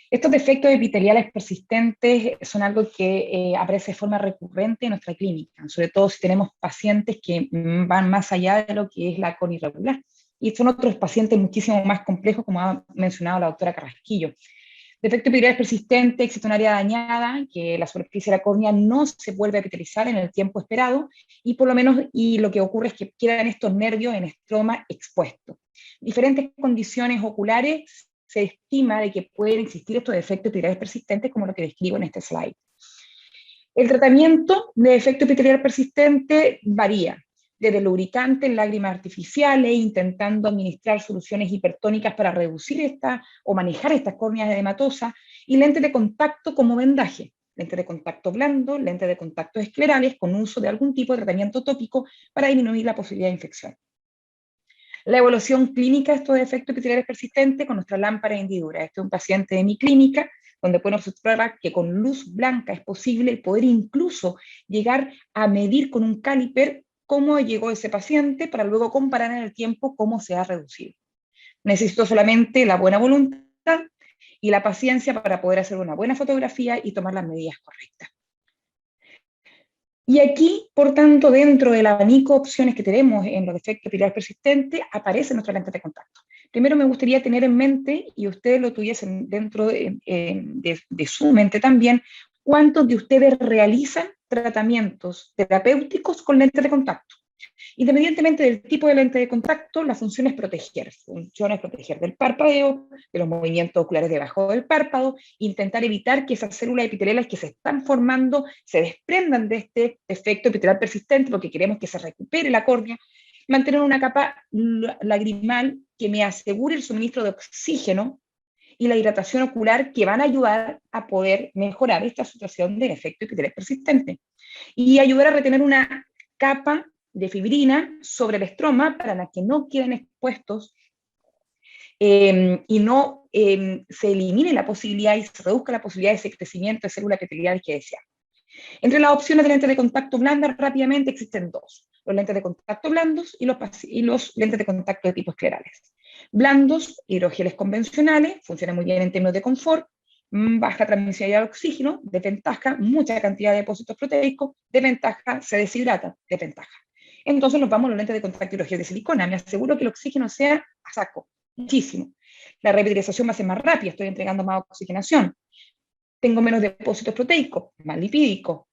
Estos defectos epiteliales persistentes son algo que aparece de forma recurrente en nuestra clínica, sobre todo si tenemos pacientes que van más allá de lo que es la córnea irregular. Y son otros pacientes muchísimo más complejos, como ha mencionado la doctora Carrasquillo. Defecto epitelial persistente, existe un área dañada, que la superficie de la córnea no se vuelve a epitelizar en el tiempo esperado, y por lo menos lo que ocurre es que quedan estos nervios en estroma expuestos. Diferentes condiciones oculares se estima de que pueden existir estos defectos epiteliales persistentes, como lo que describo en este slide. El tratamiento de defecto epitelial persistente varía, desde lubricantes, lágrimas artificiales, intentando administrar soluciones hipertónicas para reducir o manejar estas córneas edematosas, y lentes de contacto como vendaje, lentes de contacto blando, lentes de contacto esclerales, con uso de algún tipo de tratamiento tópico para disminuir la posibilidad de infección. La evaluación clínica de estos defectos epiteliales persistentes con nuestra lámpara de hendidura. Este es un paciente de mi clínica, donde pueden observar que con luz blanca es posible poder incluso llegar a medir con un caliper cómo llegó ese paciente, para luego comparar en el tiempo cómo se ha reducido. Necesito solamente la buena voluntad y la paciencia para poder hacer una buena fotografía y tomar las medidas correctas. Y aquí, por tanto, dentro del abanico de opciones que tenemos en los defectos epiteliales persistentes, aparece nuestra lente de contacto. Primero me gustaría tener en mente, y ustedes lo tuviesen dentro de su mente también, ¿cuántos de ustedes realizan tratamientos terapéuticos con lentes de contacto? Independientemente del tipo de lente de contacto, la función es proteger. Funciona es proteger del parpadeo, de los movimientos oculares debajo del párpado, intentar evitar que esas células epiteliales que se están formando se desprendan de este defecto epitelial persistente, porque queremos que se recupere la córnea, mantener una capa lagrimal que me asegure el suministro de oxígeno y la hidratación ocular, que van a ayudar a poder mejorar esta situación del efecto epitelial persistente. Y ayudar a retener una capa de fibrina sobre el estroma para que no queden expuestos y no se elimine la posibilidad y se reduzca la posibilidad de ese crecimiento de células epiteliales que deseamos. Entre las opciones de lentes de contacto blandas rápidamente existen dos: los lentes de contacto blandos y los lentes de contacto de tipo esclerales. Blandos, hidrogeles convencionales, funcionan muy bien en términos de confort, baja transmisibilidad de oxígeno, desventaja, mucha cantidad de depósitos proteicos, desventaja, se deshidrata, desventaja. Entonces nos vamos a los lentes de contacto hidrogel de silicona. Me aseguro que el oxígeno sea a saco, muchísimo. La repitelización va a ser más rápida, estoy entregando más oxigenación. Tengo menos depósitos proteicos, más lipídicos.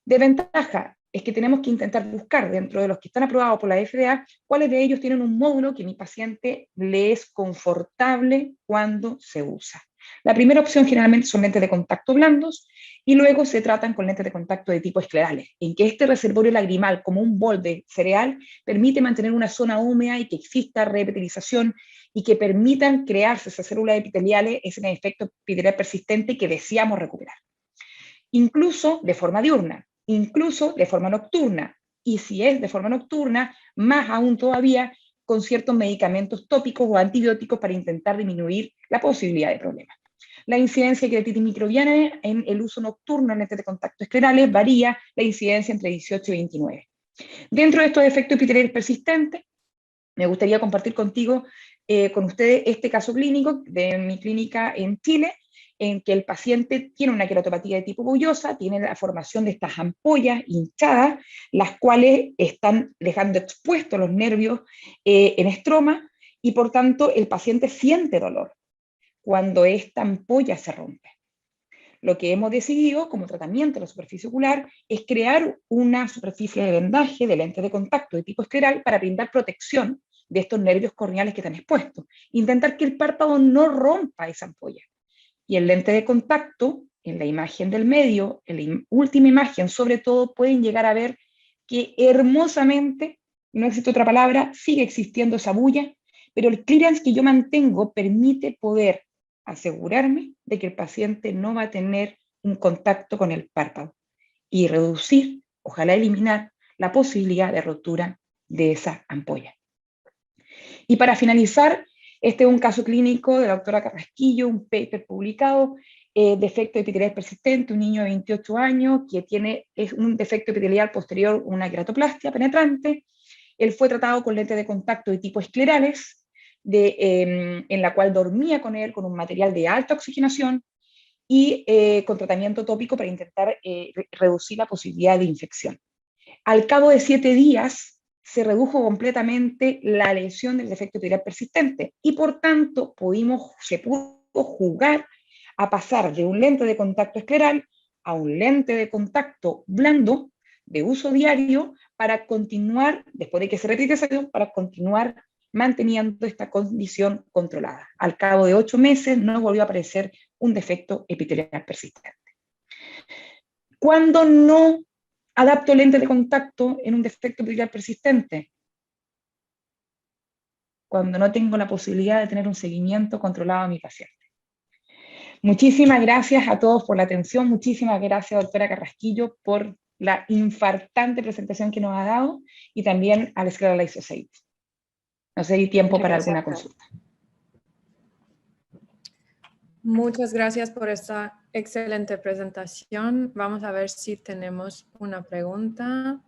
Desventaja es que tenemos que intentar buscar dentro de los que están aprobados por la FDA, cuáles de ellos tienen un módulo que a mi paciente le es confortable cuando se usa. La primera opción generalmente son lentes de contacto blandos, y luego se tratan con lentes de contacto de tipo esclerales, en que este reservorio lagrimal, como un bol de cereal, permite mantener una zona húmeda y que exista reepitelización y que permitan crearse esas células epiteliales, ese efecto epitelial persistente que deseamos recuperar. Incluso de forma diurna, incluso de forma nocturna, y si es de forma nocturna, más aún todavía con ciertos medicamentos tópicos o antibióticos para intentar disminuir la posibilidad de problemas. La incidencia de queratitis microbiana en el uso nocturno en lentes de contacto esclerales varía la incidencia entre 18 y 29. Dentro de estos efectos epiteliales persistentes, me gustaría compartir con ustedes este caso clínico de mi clínica en Chile, en que el paciente tiene una queratopatía de tipo bullosa, tiene la formación de estas ampollas hinchadas, las cuales están dejando expuestos los nervios en estroma, y por tanto el paciente siente dolor cuando esta ampolla se rompe. lo que hemos decidido como tratamiento de la superficie ocular es crear una superficie de vendaje de lente de contacto de tipo escleral para brindar protección de estos nervios corneales que están expuestos. Intentar que el párpado no rompa esa ampolla. Y el lente de contacto, en la imagen del medio, en la última imagen, sobre todo, pueden llegar a ver que hermosamente, no existe otra palabra, sigue existiendo esa bulla, pero el clearance que yo mantengo permite poder asegurarme de que el paciente no va a tener un contacto con el párpado y reducir, ojalá eliminar, la posibilidad de rotura de esa ampolla. Y para finalizar, este es un caso clínico de la doctora Carrasquillo, un paper publicado, defecto epitelial persistente, un niño de 28 años que tiene un defecto epitelial posterior, una queratoplastia penetrante. Él fue tratado con lentes de contacto de tipo esclerales, en la cual dormía con él con un material de alta oxigenación y con tratamiento tópico para intentar reducir la posibilidad de infección. Al cabo de 7 días se redujo completamente la lesión del defecto epitelial persistente y por tanto se pudo jugar a pasar de un lente de contacto escleral a un lente de contacto blando de uso diario para continuar, después de que se repite esa acción, para continuar manteniendo esta condición controlada. Al cabo de 8 meses no volvió a aparecer un defecto epitelial persistente. Cuando no adapto lente de contacto en un defecto epitelial persistente, cuando no tengo la posibilidad de tener un seguimiento controlado a mi paciente. Muchísimas gracias a todos por la atención, muchísimas gracias, doctora Carrasquillo, por la infartante presentación que nos ha dado y también al Scleral Society. No sé si hay tiempo para alguna consulta. Muchas gracias por esta excelente presentación. Vamos a ver si tenemos una pregunta.